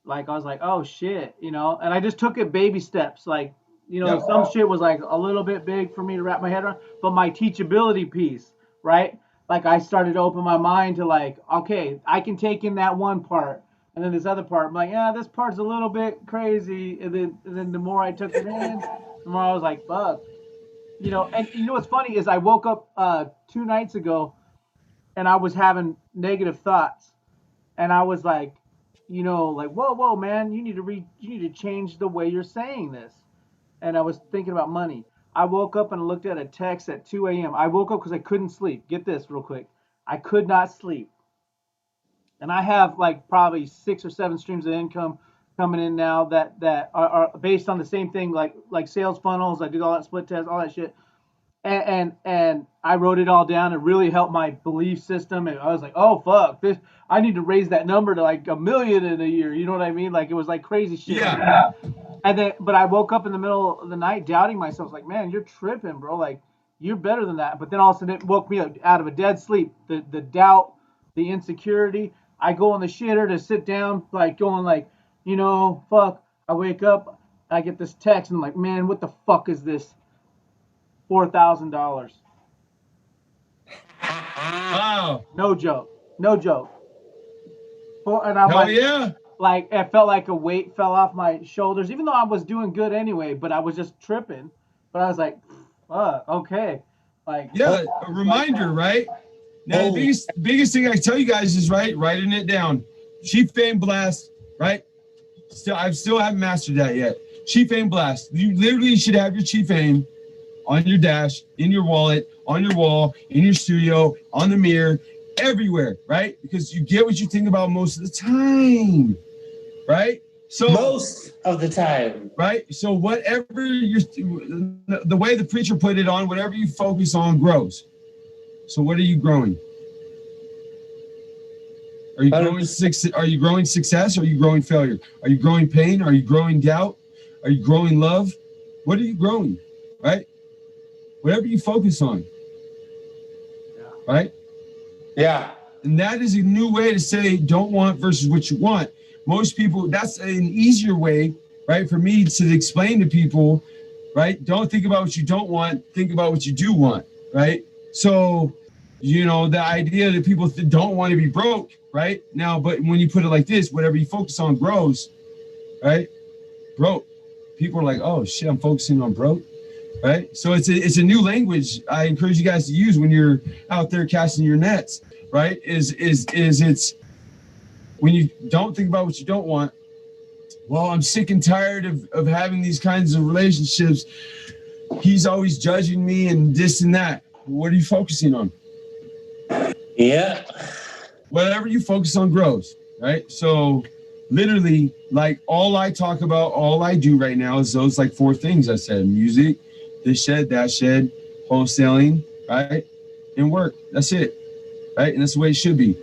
I was like, oh shit, you know. And I just took it baby steps, like. You know, some shit was like a little bit big for me to wrap my head around, but my teachability piece, right? Like I started to open my mind to like, okay, I can take in that one part, and then this other part, I'm like, yeah, this part's a little bit crazy. And then the more I took it in, the more I was like, fuck. You know, and you know what's funny is I woke up 2 nights ago, and I was having negative thoughts, and I was like, you know, like, whoa, man, you need to change the way you're saying this. And I was thinking about money. I woke up and looked at a text at 2 a.m. I woke up because I couldn't sleep. Get this real quick. I could not sleep. And I have like probably 6 or 7 streams of income coming in now that are based on the same thing, like sales funnels. I do all that split test, all that shit. and I wrote it all down. It really helped my belief system. And I was like, oh fuck, this I need to raise that number to like 1 million in a year. You know what I mean? Like it was like crazy shit. Yeah. And then, but I woke up in the middle of the night doubting myself. I was like, man, you're tripping, bro. Like you're better than that. But then all of a sudden it woke me up out of a dead sleep. The doubt, the insecurity. I go on the shitter to sit down, like going like, you know, fuck. I wake up, I get this text, and I'm like, man, what the fuck is this? $4,000. Wow. No joke. No joke. And I'm Hell yeah. Like it felt like a weight fell off my shoulders, even though I was doing good anyway, but I was just tripping. But I was like, okay. Like Yeah, a reminder, right? Now the biggest thing I tell you guys is writing it down. Chief Fame Blast, right? I still haven't mastered that yet. Chief Fame Blast. You literally should have your Chief Fame on your dash, in your wallet, on your wall, in your studio, on the mirror, everywhere, right? Because you get what you think about most of the time, right? So most of the time, right? So whatever the way the preacher put it on, whatever you focus on grows. So what are you growing? Are you growing success? Are you growing success? Or are you growing failure? Are you growing pain? Are you growing doubt? Are you growing love? What are you growing? Right? Whatever you focus on. Right? Yeah. And that is a new way to say don't want versus what you want. Most people, that's an easier way, right, for me to explain to people, right? Don't think about what you don't want, think about what you do want, right? So, you know, the idea that people don't want to be broke, right? Now, but when you put it like this, whatever you focus on grows, right? Broke. People are like, oh shit, I'm focusing on broke, right? So it's a new language I encourage you guys to use when you're out there casting your nets, right? Is it's when you don't think about what you don't want. Well, I'm sick and tired of having these kinds of relationships. He's always judging me and this and that. What are you focusing on? Yeah. Whatever you focus on grows, right? So literally, like all I talk about, all I do right now is those like 4 things I said: music, this shed, that shed, wholesaling, right? And work. That's it, right? And that's the way it should be.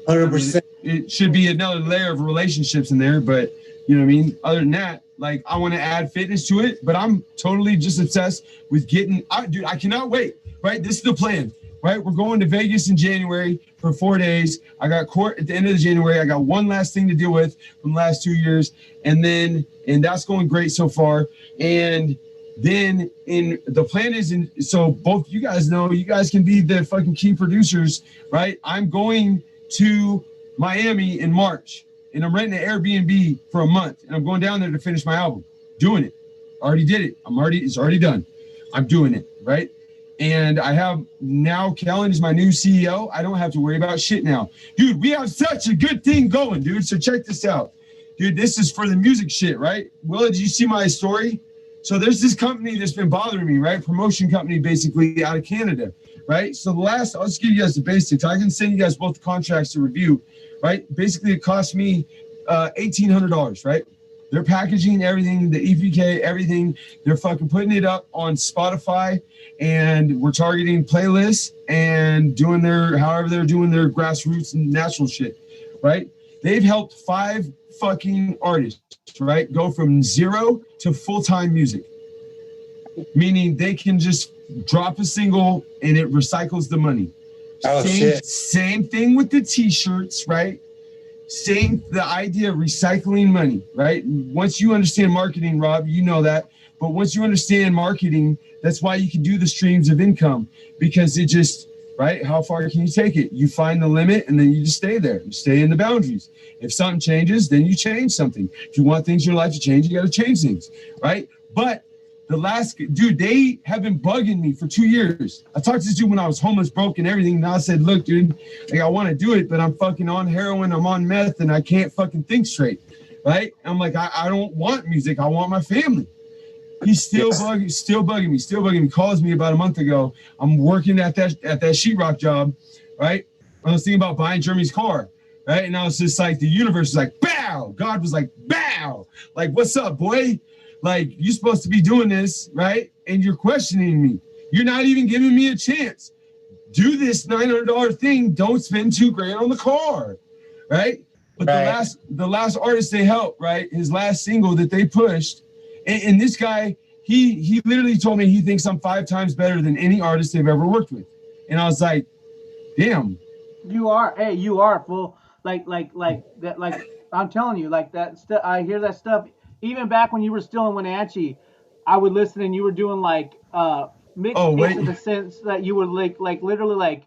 100%. It should be another layer of relationships in there, but you know what I mean? Other than that, like I want to add fitness to it, but I'm totally just obsessed with getting, dude, I cannot wait, right? This is the plan, right? We're going to Vegas in January for 4 days. I got court at the end of January. I got one last thing to deal with from the last 2 years. And that's going great so far. And then the plan is, so both you guys know, you guys can be the fucking key producers, right? I'm going to Miami in March, and I'm renting an Airbnb for a month, and I'm going down there to finish my album. Doing it. Already did it. It's already done. I'm doing it, right? And I have now Kellen is my new CEO. I don't have to worry about shit now. Dude, we have such a good thing going, dude. So check this out. Dude, this is for the music shit, right? Willa, did you see my story? So there's this company that's been bothering me, right? Promotion company basically out of Canada, right? So I'll just give you guys the basics. I can send you guys both the contracts to review, right? Basically, it cost me $1,800, right? They're packaging everything, the EPK, everything. They're fucking putting it up on Spotify, and we're targeting playlists and however they're doing their grassroots and natural shit, right? They've helped 5 fucking artists, right, go from 0 to full-time music, meaning they can just drop a single and it recycles the money. Same thing with the t-shirts, right? The idea of recycling money, right? Once you understand marketing, Rob, you know that. But once you understand marketing, that's why you can do the streams of income, because it just, right? How far can you take it? You find the limit and then you just stay there. You stay in the boundaries. If something changes, then you change something. If you want things in your life to change, you got to change things, right? But they have been bugging me for 2 years. I talked to this dude when I was homeless, broke and everything. And I said, look, dude, like I want to do it, but I'm fucking on heroin. I'm on meth and I can't fucking think straight. Right. I'm like, I don't want music. I want my family. He's still bugging me. Calls me about a month ago. I'm working at that sheetrock job. Right. I was thinking about buying Jeremy's car. Right. And I was just like, the universe was like, bow. God was like, bow. Like, what's up, boy? Like, you're supposed to be doing this, right? and you're questioning me. You're not even giving me a chance. Do this $900 thing. Don't spend $2,000 on the car, right? But the last artist they helped, right? His last single that they pushed, and this guy, he literally told me he thinks I'm 5 times better than any artist they've ever worked with, and I was like, damn. You are, hey, you are full, like that, like I'm telling you, like that stuff. I hear that stuff even back when you were still in Wenatchee. I would listen, and you were doing like mixtapes in the sense that you were like literally like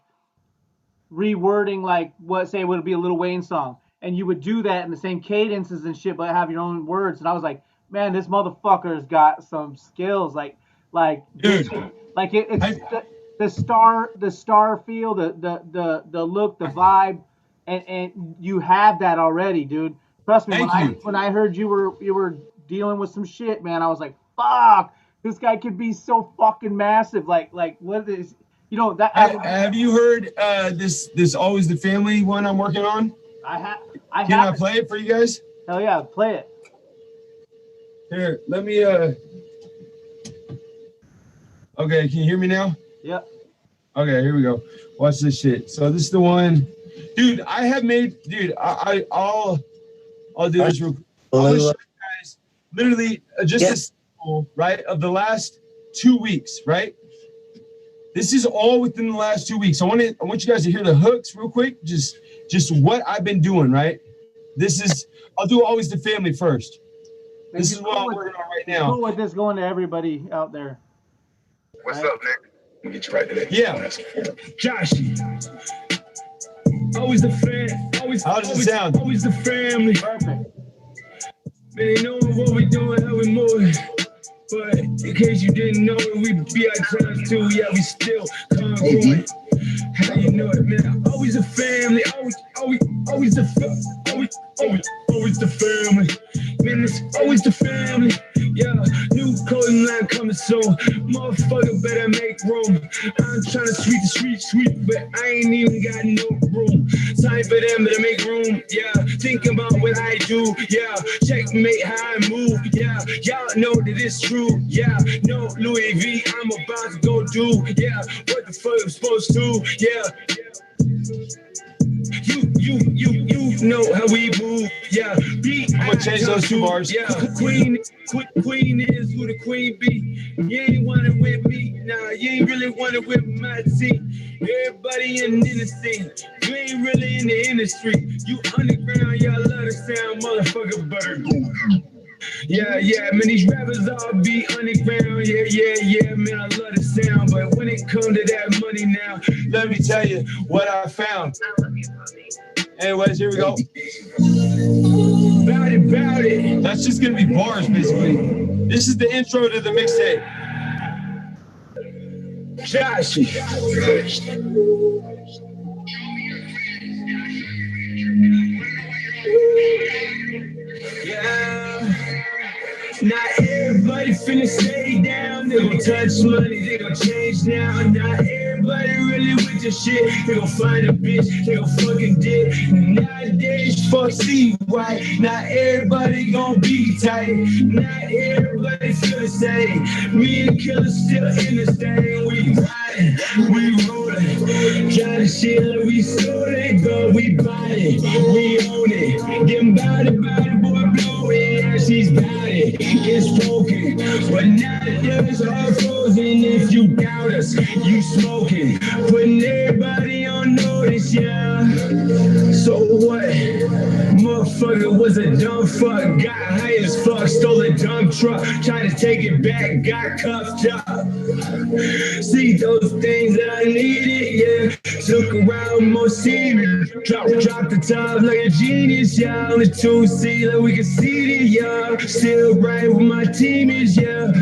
rewording like what say would be a Lil Wayne song, and you would do that in the same cadences and shit, but have your own words. And I was like, man, this motherfucker's got some skills, like dude, like it's the star feel, the look, the vibe, and you have that already, dude. Trust me, when I heard you were dealing with some shit, man, I was like, fuck, this guy could be so fucking massive. Like what is, you know, that. Have you heard this Always the Family one I'm working on? Can I play it for you guys? Hell yeah, play it. Here, let me okay, can you hear me now? Yep. Okay, here we go. Watch this shit. So this is the one, dude. I have made, dude. I'll do this real quick. I'll show you guys literally just a sample, right, of the last 2 weeks, right? This is all within the last 2 weeks. I want you guys to hear the hooks real quick. Just what I've been doing, right? This is, I'll do Always the Family first. This is what I'm working on right now. Cool with this going to everybody out there. What's up, Nick? We'll get you right to that. Yeah. Joshy. Always the fan. How does it sound? Always the family. Perfect. Man, they know what we doing, how we moving. But in case you didn't know it, we be our times too. Yeah, we still congruent. How you know it, man? Always a family. Always the family. Man, it's always the family. Yeah, new clothing line coming soon. Motherfucker better make room. I'm trying to sweep the street, but I ain't even got no room. Time for them to make room. Yeah, think about what I do. Yeah, checkmate how I move. Yeah, y'all know that it's true. Yeah, no Louis V, I'm about to go do. Yeah, what the fuck I'm supposed to? Yeah. You know how we move, yeah. I'm gonna change those 2 bars. Yeah, queen is who the queen be. You ain't wanna with me, nah. You ain't really wanna with my team. Everybody in the scene, you ain't really in the industry. You underground, y'all love the sound, motherfucker. Better go. Yeah, man, these rappers all be underground. Yeah, man, I love the sound. But when it comes to that money now, let me tell you what I found. Anyways, here we go. Bout it. That's just gonna be bars, basically. This is the intro to the mixtape. Joshy. Yeah. Not everybody finna stay down. They gon' touch money, they gon' change now. Not everybody really with the shit. They gon' find a bitch, they gon' fucking dip. Nowadays, fuck see right. Not everybody gon' be tight. Not everybody feel the same. Me and Killer still in the same. We riding, we rolling. Try to shit like we stole it, but we buy it, we own it. Getting body, boy, blow it. Yeah, she's bout it. It's broken, but now there's all frozen. If you doubt us, you smoking, putting everybody on notice, yeah. So what? Motherfucker was a dumb fuck, got high as fuck, stole a dump truck, tried to take it back, got cuffed up. See those things that I needed, yeah. Took around most serious, drop the top like a genius, yeah. On the 2C, like we can see it, yeah. Still right with my team is, yeah.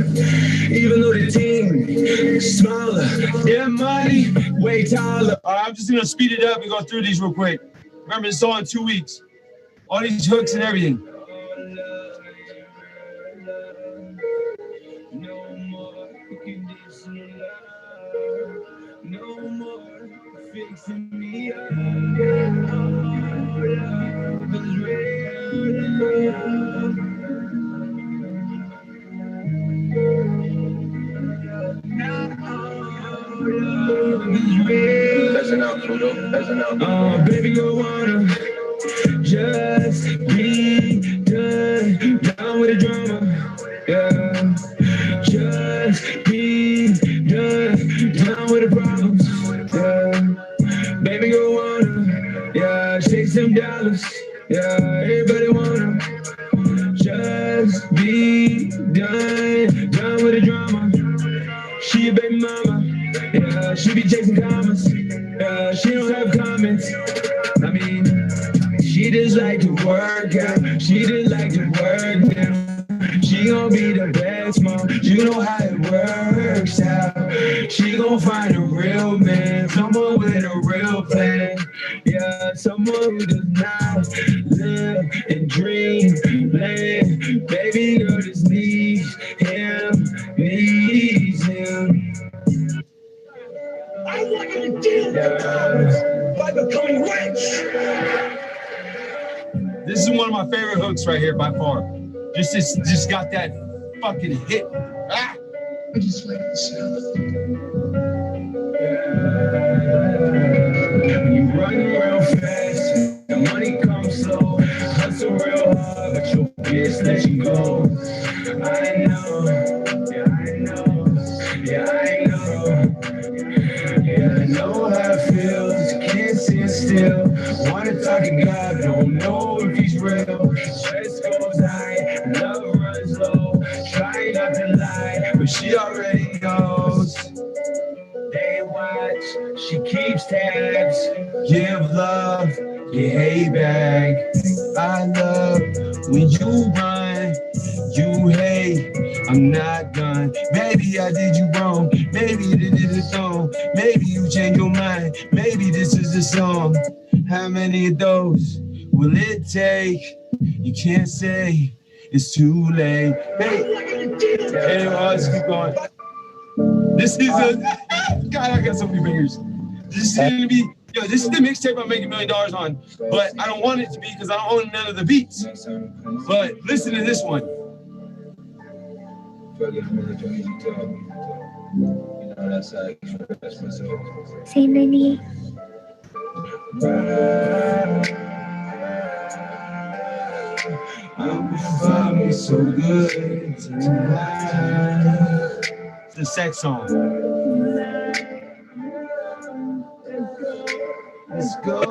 Even though the team smaller, their money way taller. All right, I'm just gonna speed it up and go through these real quick. Remember, it's all in 2 weeks. All these hooks and everything. No more conditional love. No more fixing me up. Love is real love. Baby, you wanna just be done with the drama. Yeah, just be done with the problems. Yeah, baby, you wanna, yeah, shake some dollars. Yeah, everybody wanna just be done with the drama. She a baby mama, yeah, she be chasing commas. Yeah, she don't have comments. I mean, she just like to work out. She just like to work now. She gon' be the best mom. You know how it works out. She gon' find a real man, someone with a real plan. Yeah, someone who does not live and dream land. Baby girl just needs him. I want you to deal with by becoming rich. This is one of my favorite hooks right here by far. Just got that fucking hit. Ah! I just like the sound. You run real fast, the money comes slow. Hustle real hard, but your bitch let you go. I know, yeah, I know, yeah, I know. Yeah, I know how it feels, can't sit still. Wanna talk to God, don't know if he's real. Stress goes high, love runs low. Try not to lie, but she already knows. They watch, she keeps tabs. Give love, get hate back. I love when you run, you hate. I'm not done. Maybe I did you wrong. Maybe you did it wrong. Maybe you changed your mind. Maybe this is the song. How many of those will it take? You can't say it's too late. Hey, let's keep going. This is a God. I got so many fingers. This is gonna be. Yo, this is the mixtape I'm making $1 million on, but I don't want it to be because I don't own none of the beats. But listen to this one. Say Nani. I'm me so good tonight. It's the sex song. Let's go.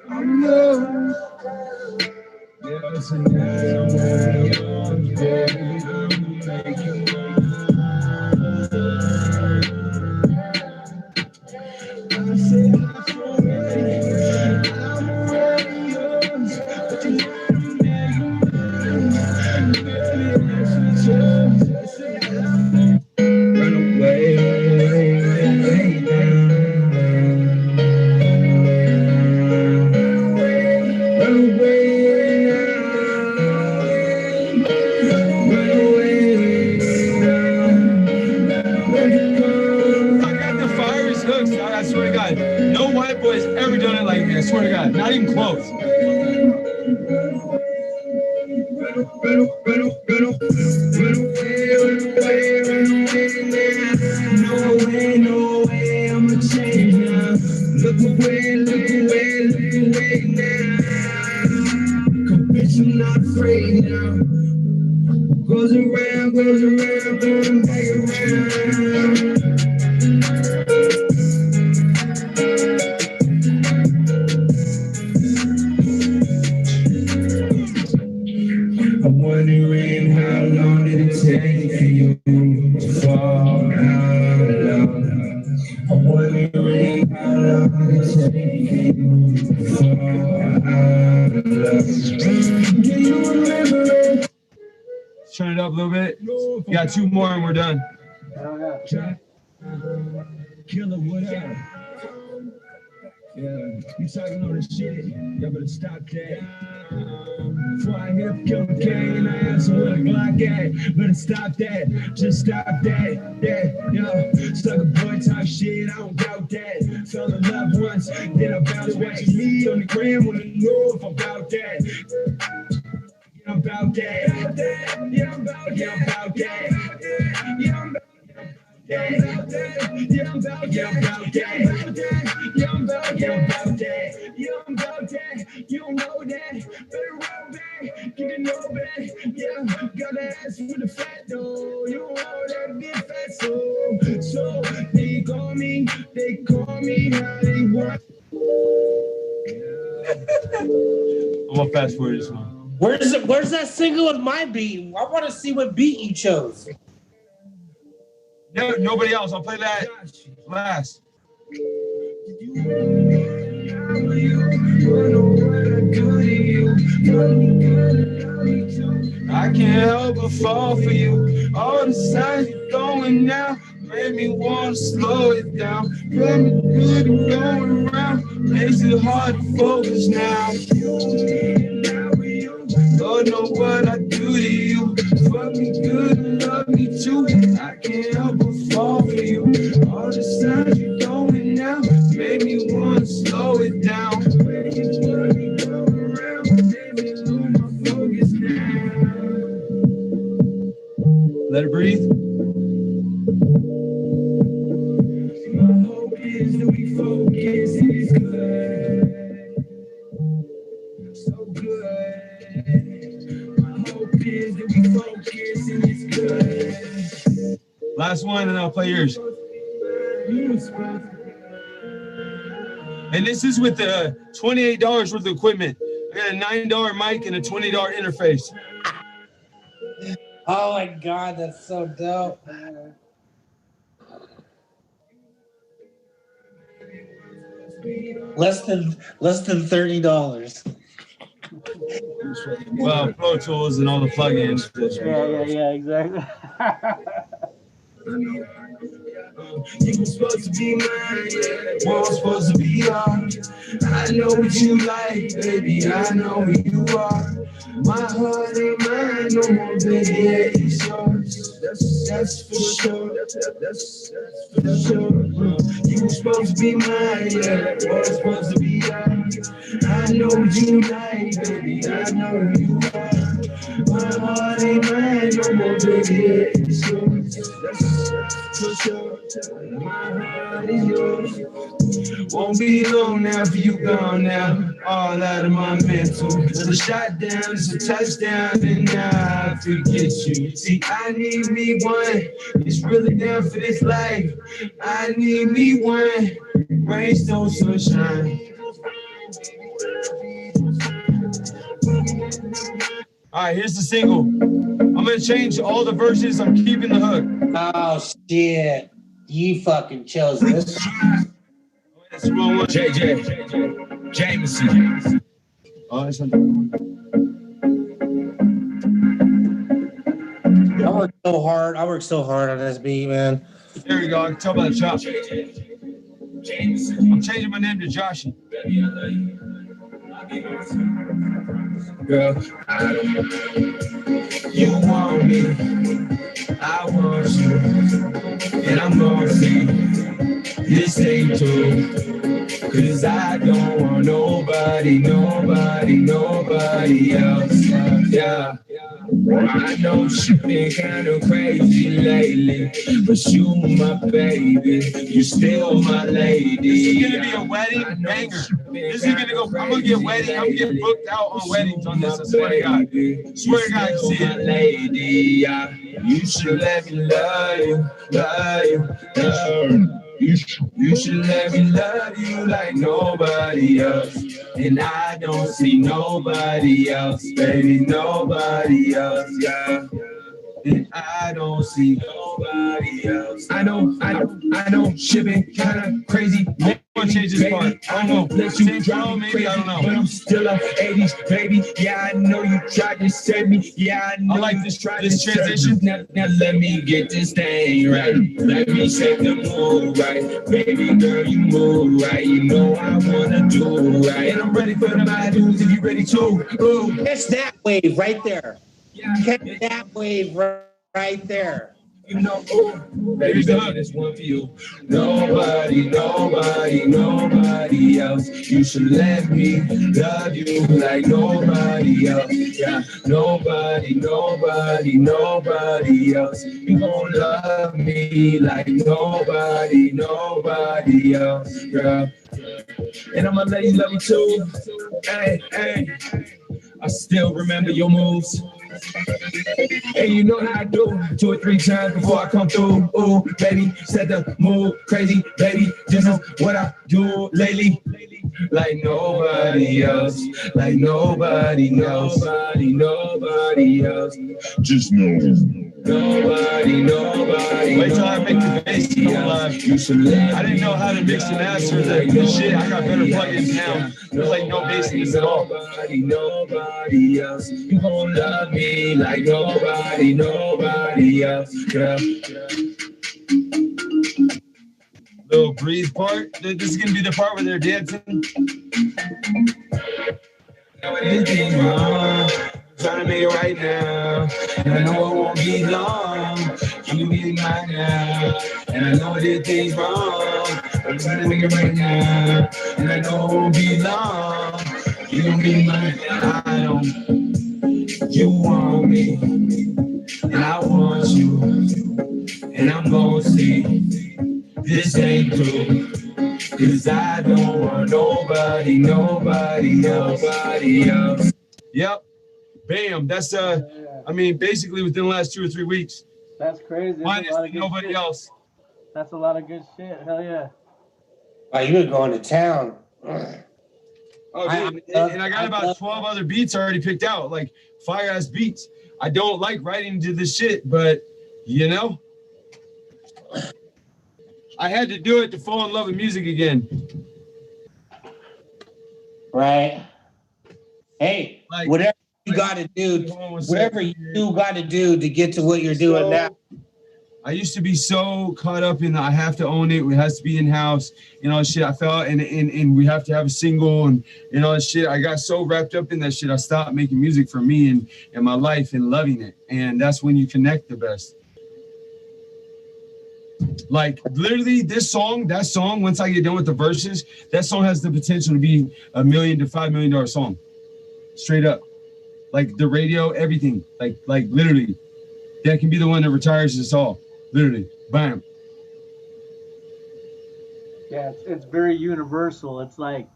I'm yours. Yeah, tonight I'm yours, baby. I'm make you mine. I said I'm already yours, but tonight I'm making mine. Baby, that's yours. Run away. I swear to God, no white boy has ever done it like me. I swear to God, not even close. No way, I'ma change now. Look away now. Come bitch, I'm not afraid now. Goes around, going back around. I'm wondering how long did it take for you to fall out of love? I'm wondering how long did it take for you to fall out of love? Do you remember it? Turn it up a little bit. We got 2 more and we're done. Killer, what up? Yeah, you talking all this shit, y'all better stop that. Before I hit Killer K and I ask him where the Glock at, better stop that, just stop that, yo. Sucker boy talk shit, I don't doubt that. Fell in love once, then I bounced watching me on the gram, wanna know if I'm about that. Yeah, I'm about that, yeah, I'm about that, yeah, I'm about that, yeah, I'm about that. Yeah, I'm about that. they call me how they want. I'm gonna fast forward this one. Where's that single with my beat? I want to see what beat you chose. No, nobody else. I'll play that last. I can't help but fall for you. All the signs you're going now made me want to slow it down. Feel me good and going around. Makes it hard to focus now. Lord know what I do to you. Fuck me good and love me too. I can't help but fall for you. All the signs you're going now made me want to slow it down. Let it breathe. My hope is that we focus and it's good. So good. My hope is that we focus and it's good. Last one and I'll play yours. And this is with the $28 worth of equipment. I got a $9 mic and a $20 interface. Oh my God, that's so dope. Less than $30. Well, Pro Tools and all the plugins. Yeah, exactly. You were supposed to be mine, yeah. Was supposed to be yours. I know what you like, baby. I know who you are. My heart ain't mine no more, baby. Yeah, it's yours. That's for sure. That's for sure. You were supposed to be mine, yeah. Was supposed to be yours. I know what you like, baby. I know who you are. My heart ain't mine no more, baby. Yeah, it's yours. That's for sure. My heart is yours. Won't be long now for you gone now. All out of my mental. The shot down is a touchdown, and now I forget you. See, I need me one. It's really down for this life. I need me one. Rain, snow, sunshine. All right, here's the single. I'm gonna change all the verses. I'm keeping the hook. Oh shit! You fucking chose this. That's the wrong one. JJ Jameson. Oh, that's not the one. I worked so hard on this beat, man. There we go. I can tell by the chop. I'm changing my name to Joshy. Girl, you want me, I want you, and I'm gonna see this ain't true, 'cause I don't want nobody else, yeah. I know she been kind of crazy lately, but you my baby, you still my lady. This is gonna be a wedding banger. This is gonna go. I'm gonna get wedding. I'm gonna get booked out on weddings on this. I swear to God. Swear to God, see it. Lady, yeah. You should let me love you. You should let me love you like nobody else. And I don't see nobody else, baby, nobody else, yeah. And I don't see nobody else. I know, she been kinda crazy. I'm gonna change this part. I don't know. Let you drive me crazy, I don't know. But I'm still a 80s baby. Yeah, I know you tried to save me. Yeah, I know. I like this transition. Now let me get this thing right. Let me set the mood right. Baby girl, you move right. You know I wanna do right. And I'm ready for the my dudes if you ready too. Ooh. Catch that wave right there. Catch that wave right there. You know, ooh, baby, this one for you. Nobody else. You should let me love you like nobody else. Yeah, nobody else. You gon' love me like nobody else, girl. And I'ma let you love me too. Hey. I still remember your moves. And you know how I do, 2 or 3 times before I come through. Ooh, baby, set the mood crazy, baby. This is what I do lately. Like nobody else, like nobody else, nobody else. Just know. Nobody. Wait till I make the bass come alive. I didn't know how to mix and master the shit. I got better plugins now. There's like no bass in this at all. Nobody else. You gon' love me like nobody else. Girl. Little breathe part. This is gonna be the part where they're dancing. Anything wrong? Trying to make it right now, and I know it won't be long. You be mine now, and I know that things wrong. I'm trying to make it right now, and I know it won't be long. You gon' be mine, I don't. You want me, and I want you, and I'm gonna see this ain't true. 'Cause I don't want nobody else. Yep. Bam. That's I mean, basically within the last 2 or 3 weeks. That's crazy. Minus nobody else. That's a lot of good shit. Hell yeah. Oh, you were going to town. Oh, dude, and I got about 12 other beats already picked out, like fire ass beats. I don't like writing to this shit, but you know, I had to do it to fall in love with music again. Right. Hey, Like, whatever you got to do, whatever you got to do to get to what you're doing now. I used to be so caught up in I have to own it. It has to be in house, you know, shit. I felt and we have to have a single and you know shit. I got so wrapped up in that shit. I stopped making music for me and my life and loving it. And that's when you connect the best. Like literally that song, once I get done with the verses, that song has the potential to be $1 million to $5 million song. Straight up. Like the radio, everything. Like literally. That can be the one that retires us all. Literally. Bam. Yeah, it's very universal. It's like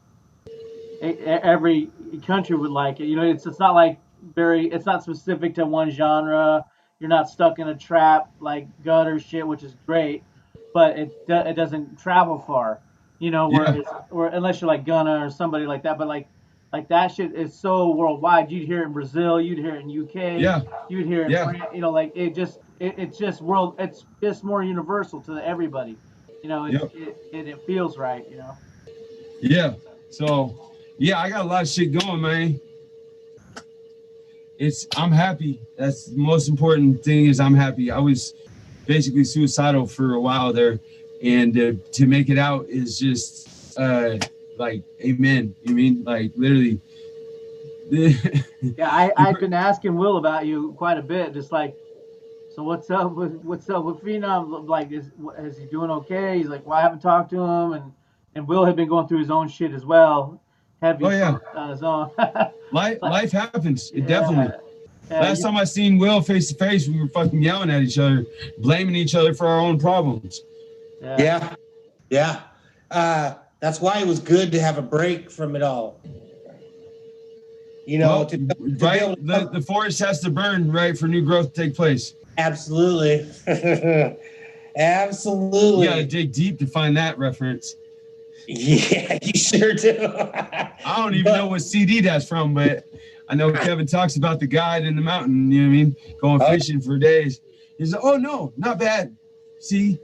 every country would like it. You know, it's not like it's not specific to one genre. You're not stuck in a trap like gutter shit, which is great, but it doesn't travel far. You know, or unless you're like Gunna or somebody like that. But like that shit is so worldwide. You'd hear it in Brazil, you'd hear it in UK, you'd hear it in France, you know, like it's just it's just more universal to everybody. You know, it feels right, you know. Yeah. So yeah, I got a lot of shit going, man. I'm happy. That's the most important thing is I'm happy. I was basically suicidal for a while there, and to make it out is just like amen. You mean like literally? Yeah, I've been asking Will about you quite a bit. Just like, so what's up with Phenom? Like, is he doing okay? He's like, well, I haven't talked to him, and Will had been going through his own shit as well. Heavy on his own. Life happens. It definitely. Last time I seen Will face to face, we were fucking yelling at each other, blaming each other for our own problems. Yeah. That's why it was good to have a break from it all. You know, the forest has to burn, right, for new growth to take place. Absolutely. Absolutely. You gotta dig deep to find that reference. Yeah, you sure do. I don't even know what CD that's from, but I know Kevin talks about the guide in the mountain, you know what I mean? Going fishing for days. He's like, oh no, not bad. See,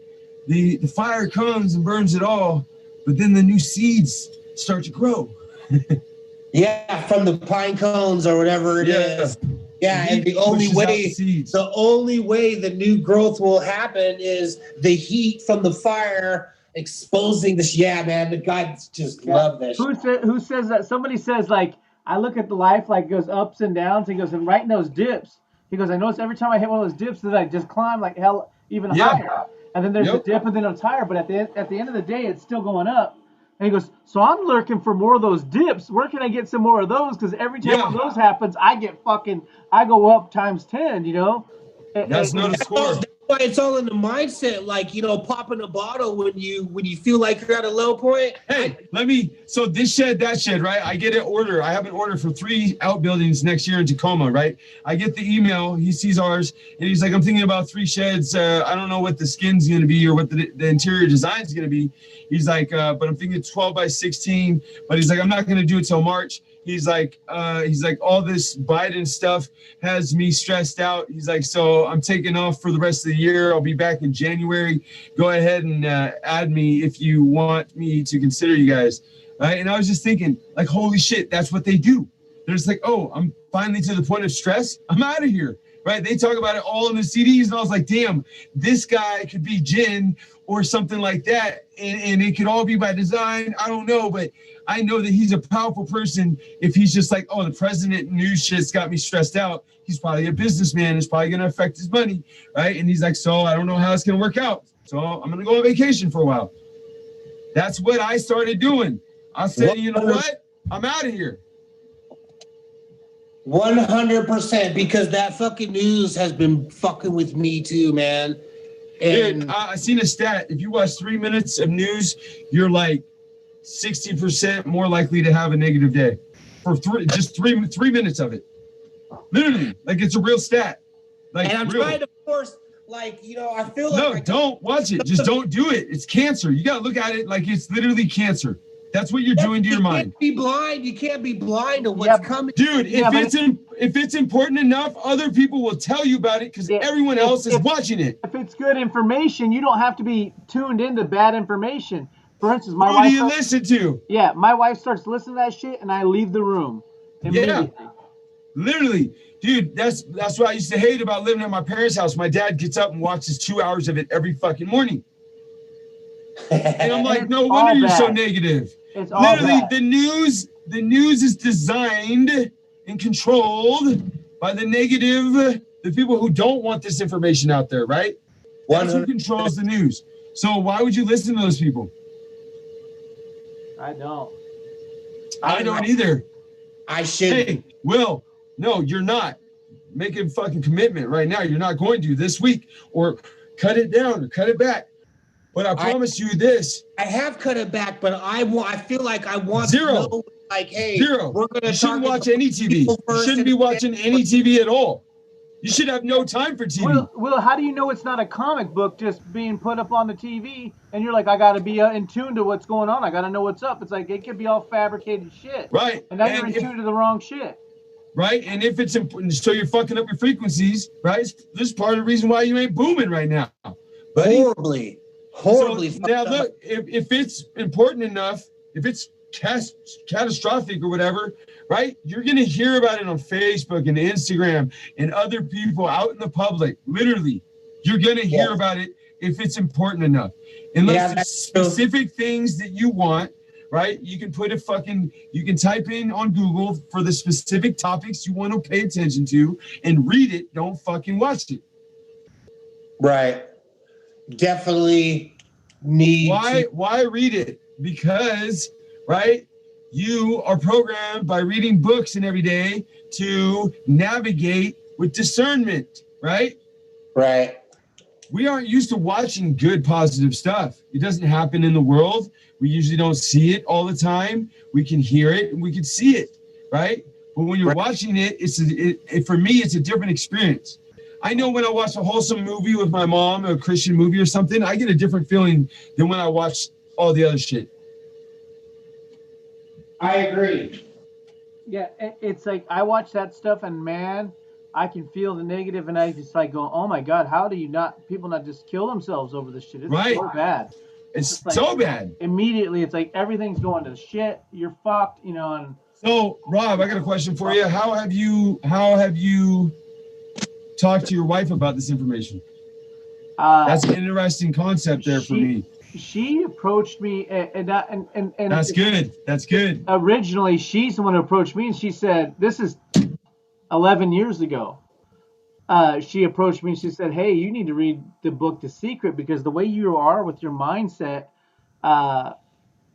the fire comes and burns it all, but then the new seeds start to grow. Yeah, from the pine cones or whatever it is. Yeah, and the only way the new growth will happen is the heat from the fire exposing this. Yeah, man, the guys just love this. Who says that? Somebody says, like, I look at the life like it goes ups and downs. He goes, and right in those dips, he goes, I notice every time I hit one of those dips that I just climb like hell even higher. And then there's a dip and then it's higher, but at the end of the day, it's still going up. And he goes, so I'm lurking for more of those dips. Where can I get some more of those? Because every time one of those happens, I go up times 10, you know? That's not a score. But it's all in the mindset, like, you know, popping a bottle when you feel like you're at a low point. Hey, so this shed, that shed, right? I get an order. I have an order for 3 outbuildings next year in Tacoma, right? I get the email. He sees ours, and he's like, I'm thinking about 3 sheds. I don't know what the skin's going to be or what the interior design is going to be. He's like, but I'm thinking 12 by 16. But he's like, I'm not going to do it till March. He's like, all this Biden stuff has me stressed out. He's like, so I'm taking off for the rest of the year. I'll be back in January. Go ahead and add me if you want me to consider you guys. Right? And I was just thinking, like, holy shit, that's what they do. They're just like, oh, I'm finally to the point of stress. I'm out of here. Right? They talk about it all in the CDs. And I was like, damn, this guy could be Jin or something like that. And it could all be by design. I don't know, but I know that he's a powerful person. If he's just like, oh, the president news shit's got me stressed out, he's probably a businessman. It's probably going to affect his money, right? And he's like, so I don't know how it's going to work out. So I'm going to go on vacation for a while. That's what I started doing. I said, you know what? I'm out of here. 100%, because that fucking news has been fucking with me too, man. And dude, I seen a stat. If you watch 3 minutes of news, you're like 60% more likely to have a negative day for three minutes of it. Literally, like it's a real stat. Like, and I'm trying to force, like, you know, I feel like don't watch it. Just don't do it. It's cancer. You gotta look at it like it's literally cancer. That's what you're doing to your mind. You can't be blind to what's coming. Dude, if it's important enough, other people will tell you about it because everyone else is watching it. If it's good information, you don't have to be tuned into bad information. For instance, my Who wife. do you listen to? Yeah, my wife starts listening to that shit, and I leave the room immediately. Yeah, literally, dude. That's what I used to hate about living at my parents' house. My dad gets up and watches 2 hours of it every fucking morning, and I'm like, no wonder you're so negative. It's all literally bad. The news is designed and controlled by the negative, the people who don't want this information out there, right? That's who controls the news. So why would you listen to those people? I don't. I don't either. I should. Hey, Will, no, you're not. Make a fucking commitment right now. You're not going to this week, or cut it down or cut it back. But I promise you this. I have cut it back, but I feel like I want Zero. to know, like, hey, Zero. we're going to You shouldn't watch any TV. You shouldn't be watching any TV at all. You should have no time for TV. Will, how do you know it's not a comic book just being put up on the TV and you're like, I got to be in tune to what's going on. I got to know what's up. It's like, it could be all fabricated shit. Right. And now you're in tune to the wrong shit. Right. And if it's important, so you're fucking up your frequencies, right? This is part of the reason why you ain't booming right now. Buddy. Horribly. So now look, if it's important enough, if it's catastrophic or whatever, right? You're going to hear about it on Facebook and Instagram and other people out in the public. Literally, you're going to hear about it if it's important enough. Unless it's specific things that you want, right? You can you can type in on Google for the specific topics you want to pay attention to and read it. Don't fucking watch it. Right. Definitely need. Why read it? Because, right, you are programmed by reading books and every day to navigate with discernment, right? Right. We aren't used to watching good, positive stuff. It doesn't happen in the world. We usually don't see it all the time. We can hear it and we can see it, right? But when you're watching it, for me, it's a different experience. I know when I watch a wholesome movie with my mom, a Christian movie or something, I get a different feeling than when I watch all the other shit. I agree. Yeah, it's like I watch that stuff and man, I can feel the negative and I just like go, oh my God, how do people not just kill themselves over this shit? It's so bad. It's like, so bad. Immediately, it's like everything's going to shit. You're fucked, And so, Rob, I got a question for you. How have you talked to your wife about this information? That's an interesting concept there for me. She approached me, and that's good. That's good. Originally, she's the one who approached me, and she said, "This is 11 years ago." She approached me and she said, "Hey, you need to read the book The Secret because the way you are with your mindset,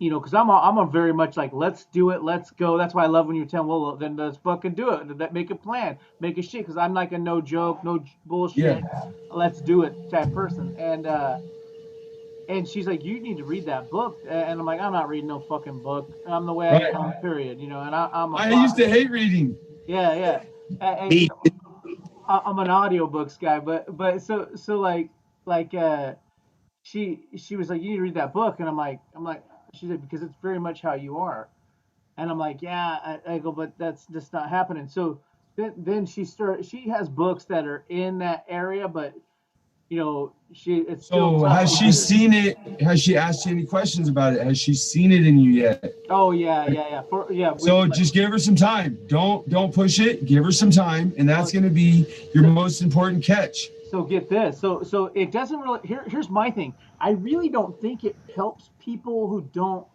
you know, because I'm a very much like, let's do it, let's go. That's why I love when you tell, well, then let's fucking do it. Make a plan, make a shit. Because I'm like a no joke, no bullshit, let's do it type person. And she's like, you need to read that book. And I'm like, I'm not reading no fucking book. I'm the way I am, period. You know, and I used to hate reading. Yeah. And, I'm an audiobooks guy, but so like she was like, you need to read that book. And I'm like, she said, because it's very much how you are. And I'm like, yeah, I go, but that's just not happening. So then she has books that are in that area, but you know, it's so has she seen it? Has she asked you any questions about it? Has she seen it in you yet? Oh yeah. So just give her some time. Don't push it. Give her some time, and that's going to be your most important catch. So get this. So it doesn't really. Here's my thing. I really don't think it helps people who don't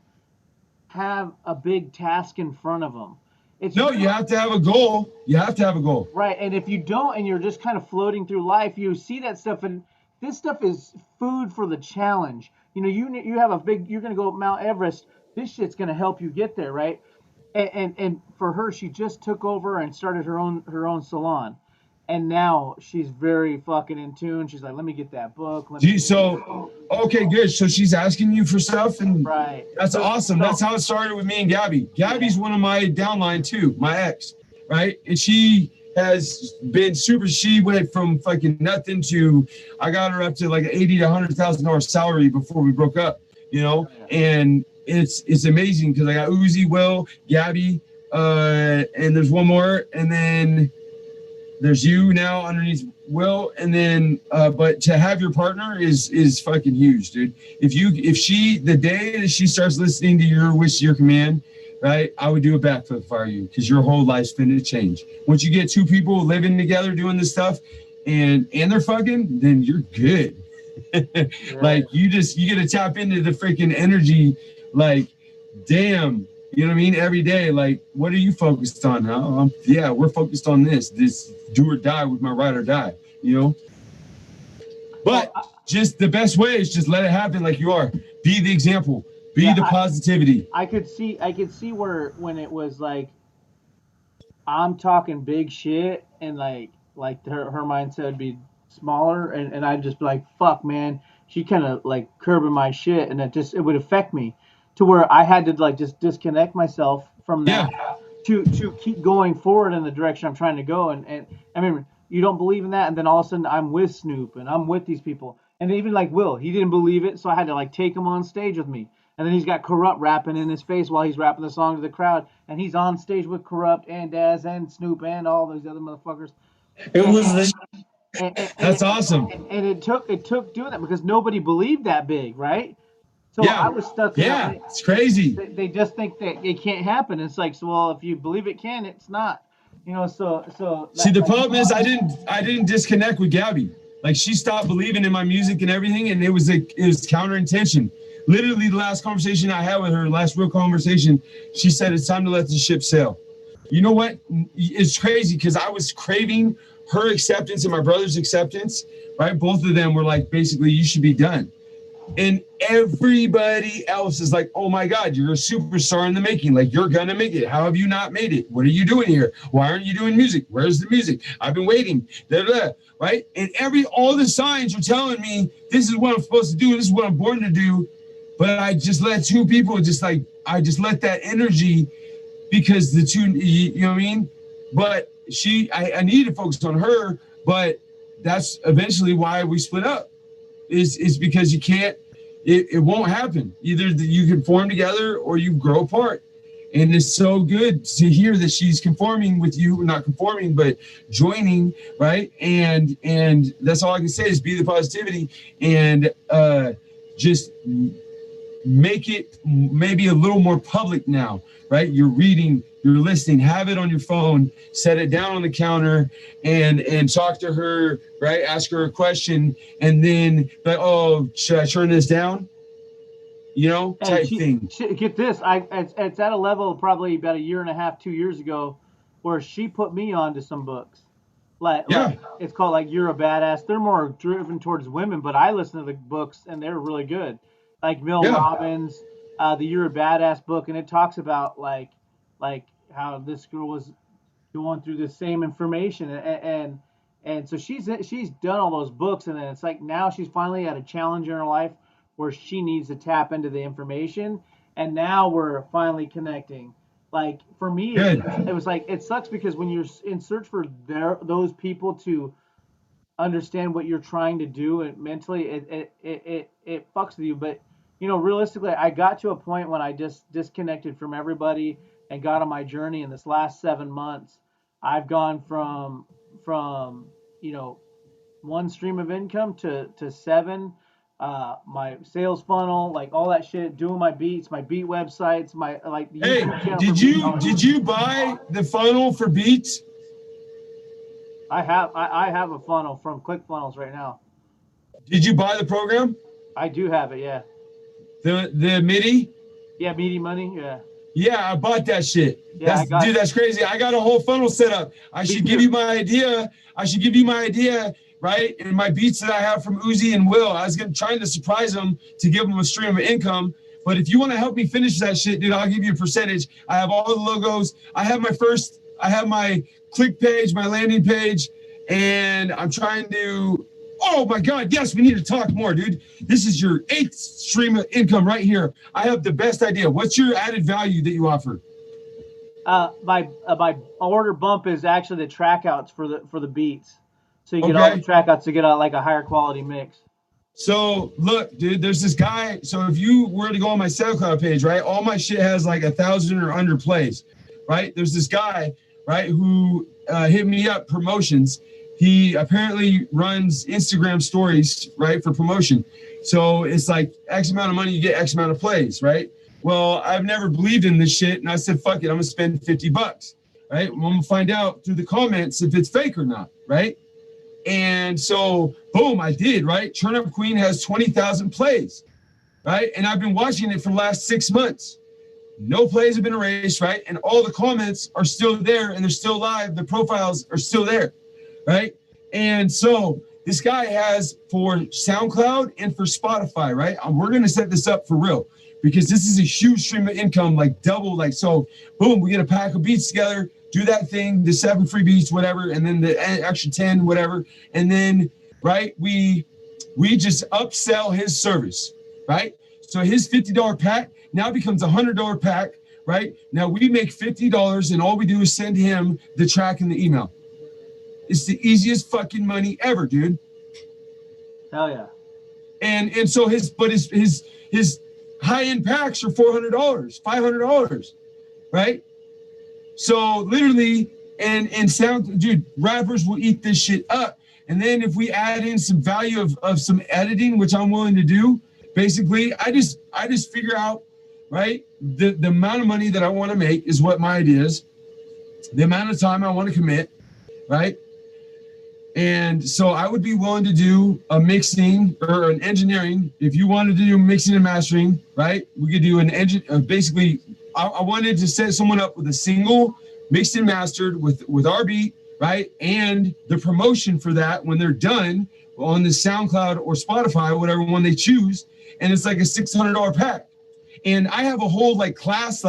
have a big task in front of them. You have to have a goal. You have to have a goal. Right. And if you don't, and you're just kind of floating through life, you see that stuff, and this stuff is food for the challenge. You know, you have you're going to go Mount Everest. This shit's going to help you get there, right? And for her, she just took over and started her own salon. And now she's very fucking in tune. She's like, let me get that book. Okay, good. So she's asking you for stuff, and right. That's awesome. That's how it started with me and Gabby. Gabby's one of my downline too, my ex, right? And she has been super. She went from fucking nothing to, I got her up to like $80,000 to $100,000 salary before we broke up, you know. And it's amazing because I got Uzi, Will, Gabby, and there's one more, and then there's you now underneath Will, and then but to have your partner is fucking huge, dude. If she the day that she starts listening to your wish, your command, right, I would do a backflip for you, because your whole life's finna change. Once you get two people living together doing this stuff and they're fucking, then you're good. Like you get to tap into the freaking energy, like damn. You know what I mean? Every day, like, what are you focused on? Huh? We're focused on this do or die with my ride or die, you know? But just the best way is just let it happen like you are. Be the example. Be the positivity. I could see where when it was like, I'm talking big shit, and like her mindset would be smaller, and I'd just be like, fuck, man. She kind of like curbing my shit, and it would affect me. To where I had to like just disconnect myself from that to keep going forward in the direction I'm trying to go. And I mean, you don't believe in that, and then all of a sudden I'm with Snoop and I'm with these people. And even like Will, he didn't believe it, so I had to like take him on stage with me. And then he's got Corrupt rapping in his face while he's rapping the song to the crowd, and he's on stage with Corrupt and Daz and Snoop and all those other motherfuckers. That's awesome. And it took doing that because nobody believed that big, right? So I was stuck. It's crazy. They just think that it can't happen. It's like, so well, if you believe it can, it's not. You know, so. See, the problem is I didn't disconnect with Gabby. Like, she stopped believing in my music and everything, and it was counter intention. Literally, the last conversation I had with her, last real conversation, she said it's time to let the ship sail. You know what? It's crazy because I was craving her acceptance and my brother's acceptance. Right? Both of them were like, basically, you should be done. And everybody else is like, oh my God, you're a superstar in the making. Like, you're going to make it. How have you not made it? What are you doing here? Why aren't you doing music? Where's the music? I've been waiting. Right? And all the signs are telling me this is what I'm supposed to do. This is what I'm born to do. But I just let two people I just let that energy, because the two, you know what I mean? But I need to focus on her, but that's eventually why we split up. Is because you can't, it won't happen. Either you conform together or you grow apart. And it's so good to hear that she's conforming with you, not conforming, but joining, right? And that's all I can say is be the positivity and just make it maybe a little more public now, right? You're reading, you're listening, have it on your phone, set it down on the counter and talk to her, right? Ask her a question and then like, oh, should I turn this down? You know, type thing. Get this, it's at a level probably about a year and a half, 2 years ago, where she put me onto some books. Like it's called like You're a Badass. They're more driven towards women, but I listen to the books and they're really good. Like Mel Robbins, the You're a Badass book, and it talks about like how this girl was going through the same information, and so she's done all those books, and then it's like now she's finally at a challenge in her life where she needs to tap into the information, and now we're finally connecting. Like for me, it was like it sucks because when you're in search for those people to understand what you're trying to do, and mentally it fucks with you. But you know, realistically, I got to a point when I just disconnected from everybody and got on my journey. In this last 7 months, I've gone from you know, one stream of income to 7. My sales funnel, like all that shit, doing my beat websites, my like. Hey, did you buy the funnel for beats? I have a funnel from ClickFunnels right now. Did you buy the program? I do have it, yeah. The MIDI? Yeah, MIDI money, yeah. Yeah, I bought that shit. Yeah, dude, that's crazy. I got a whole funnel set up. I should give you my idea. Right? And my beats that I have from Uzi and Will. I was trying to surprise them to give them a stream of income. But if you want to help me finish that shit, dude, I'll give you a percentage. I have all the logos. I have my click page, my landing page, and I'm trying to, oh my God, yes, we need to talk more, dude. This is your 8th stream of income right here. I have the best idea. What's your added value that you offer? My order bump is actually the track outs for the beats. So you get all the track outs to get like a higher quality mix. So look, dude, there's this guy. So if you were to go on my SoundCloud page, right, all my shit has like 1,000 or under plays, right? There's this guy, right, who hit me up promotions. He apparently runs Instagram stories, right, for promotion. So it's like X amount of money, you get X amount of plays, right? Well, I've never believed in this shit, and I said, fuck it, I'm gonna spend $50, right? Well, I'm gonna find out through the comments if it's fake or not, right? And so, boom, I did, right? Turn Up Queen has 20,000 plays, right? And I've been watching it for the last 6 months. No plays have been erased, right? And all the comments are still there, and they're still live. The profiles are still there, right? And so this guy has for SoundCloud and for Spotify, right? We're going to set this up for real because this is a huge stream of income, like double, like, so boom, we get a pack of beats together, do that thing, the 7 free beats, whatever, and then the extra 10, whatever. And then, right, we just upsell his service, right? So his $50 pack now becomes a $100 pack, right? Now we make $50 and all we do is send him the track and the email. It's the easiest fucking money ever, dude. Hell yeah. And so his high-end packs are $400, $500, right? So literally, and sound, dude, rappers will eat this shit up. And then if we add in some value of some editing, which I'm willing to do, basically, I just figure out, right, the amount of money that I want to make is what my idea is, the amount of time I want to commit, right? And so I would be willing to do a mixing or an engineering. If you wanted to do mixing and mastering, right, we could do an engine. Basically, I wanted to set someone up with a single mixed and mastered with our beat, right, and the promotion for that when they're done on the SoundCloud or Spotify, whatever one they choose, and it's like a $600 pack. And I have a whole like class,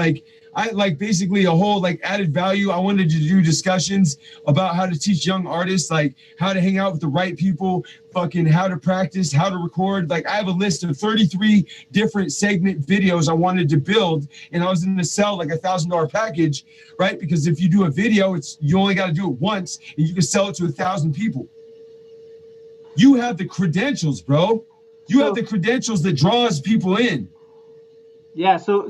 basically a whole like added value. I wanted to do discussions about how to teach young artists, like how to hang out with the right people, fucking how to practice, how to record. Like I have a list of 33 different segment videos I wanted to build, and I was going to sell like $1,000 package, right? Because if you do a video, you only got to do it once, and you can sell it to 1,000 people. You have the credentials, bro. You have the credentials that draws people in. Yeah, so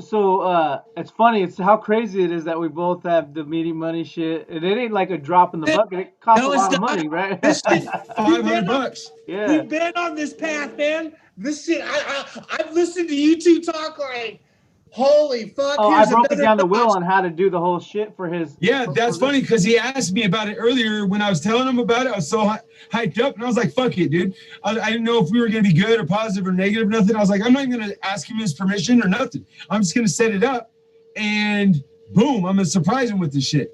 it's funny. It's how crazy it is that we both have the meeting money shit, and it ain't like a drop in the bucket. It costs a lot of money, right? This shit, $500. Yeah, we've been on this path, man. This shit, I've listened to you two talk like, holy fuck. Oh, I broke it down to Will on how to do the whole shit for his. Yeah, that's funny because he asked me about it earlier when I was telling him about it. I was so hyped up, and I was like, fuck it, dude. I didn't know if we were going to be good or positive or negative or nothing. I was like, I'm not even going to ask him his permission or nothing. I'm just going to set it up, and boom, I'm going to surprise him with this shit.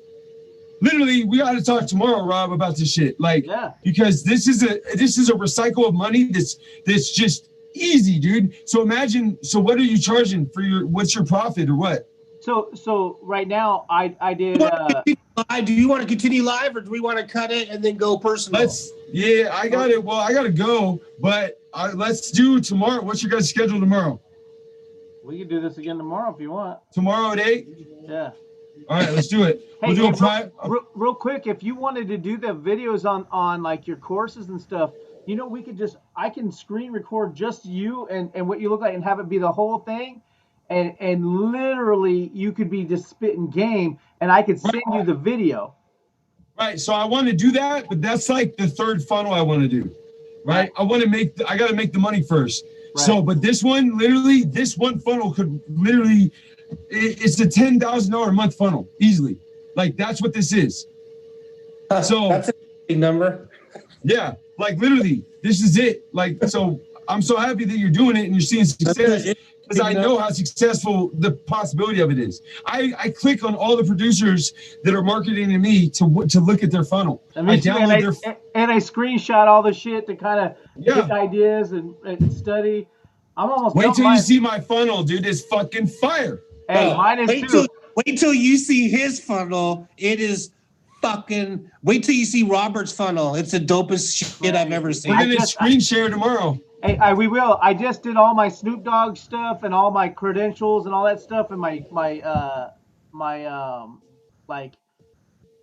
Literally, we got to talk tomorrow, Rob, about this shit. Like, yeah. Because this is a recycle of money that's just Easy, dude. So imagine, so what are you charging for what's your profit or what? So right now I did. Do you want to continue live or do we want to cut it and then go personal? I got it. Well, I got to go, but let's do tomorrow. What's your guys' schedule tomorrow? We can do this again tomorrow if you want. Tomorrow at 8? Yeah. All right, let's do it. We'll do a private. Real quick, if you wanted to do the videos on like your courses and stuff, you know, I can screen record just you and what you look like and have it be the whole thing. And literally you could be just spitting game and I could send you the video. Right. So I want to do that, but that's like the third funnel I want to do. Right. I got to make the money first. Right. So, but this one funnel could literally, it's a $10,000 a month funnel easily. Like that's what this is. So that's a big number. Yeah. Like literally this is it. Like, so I'm so happy that you're doing it and you're seeing success. Because I know how successful the possibility of it is. I click on all the producers that are marketing to me to look at their funnel. And I screenshot all the shit to kind of get ideas and study. I'm almost wait till you see my funnel, dude. It's fucking fire. Hey, mine is too. Wait till you see his funnel. It is fucking. Wait till you see Robert's funnel. It's the dopest shit I've ever seen. We're gonna screen share tomorrow. Hey, we will. I just did all my Snoop Dogg stuff and all my credentials and all that stuff and my like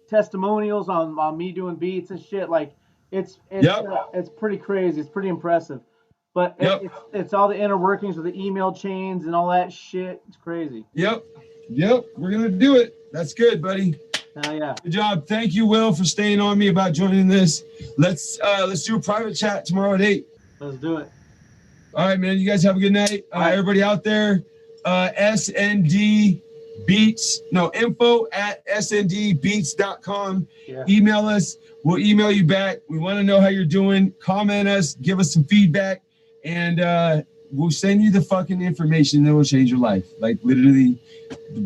testimonials on me doing beats and shit. Like it's pretty crazy. It's pretty impressive. But it's all the inner workings of the email chains and all that shit. It's crazy. Yep. We're gonna do it. That's good, buddy. Yeah. Good job. Thank you, Will, for staying on me about joining this. Let's do a private chat tomorrow at 8. Let's do it. All right, man. You guys have a good night. Everybody out there, info@sndbeats.com. Yeah. Email us. We'll email you back. We want to know how you're doing. Comment us. Give us some feedback. And we'll send you the fucking information that will change your life. Like literally,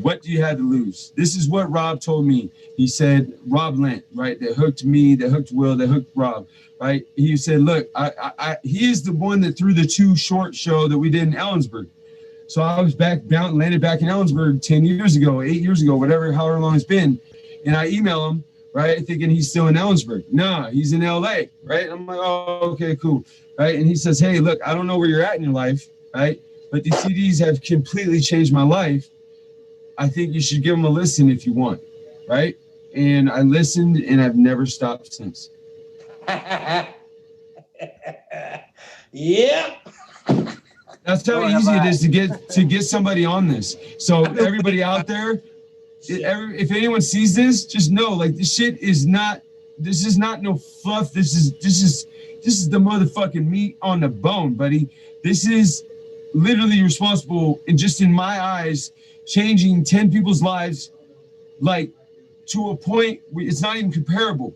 what do you have to lose? This is what Rob told me. He said, Rob Lent, right? That hooked me, that hooked Will, that hooked Rob. Right? He said, look, he is the one that threw the 2 short show that we did in Ellensburg. So I was landed back in Ellensburg 10 years ago, 8 years ago, however long it's been. And I email him, right? Thinking he's still in Ellensburg. Nah, he's in LA, right? I'm like, oh, okay, cool. Right? And he says, hey, look, I don't know where you're at in your life, right? But these CDs have completely changed my life. I think you should give them a listen if you want, right? And I listened and I've never stopped since. Yeah. That's how easy it is to get somebody on this. So everybody out there, if anyone sees this, just know like this is not no fluff. This is the motherfucking meat on the bone, buddy. This is literally responsible and just in my eyes, changing 10 people's lives, like to a point where it's not even comparable.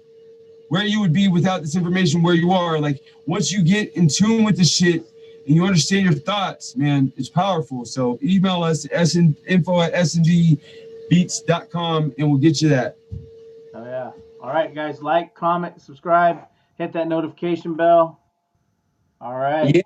Where you would be without this information, where you are. Like once you get in tune with the shit and you understand your thoughts, man, it's powerful. So email us at info@sndbeats.com and we'll get you that. Oh yeah. All right, guys, like, comment, subscribe, hit that notification bell. All right. Yeah.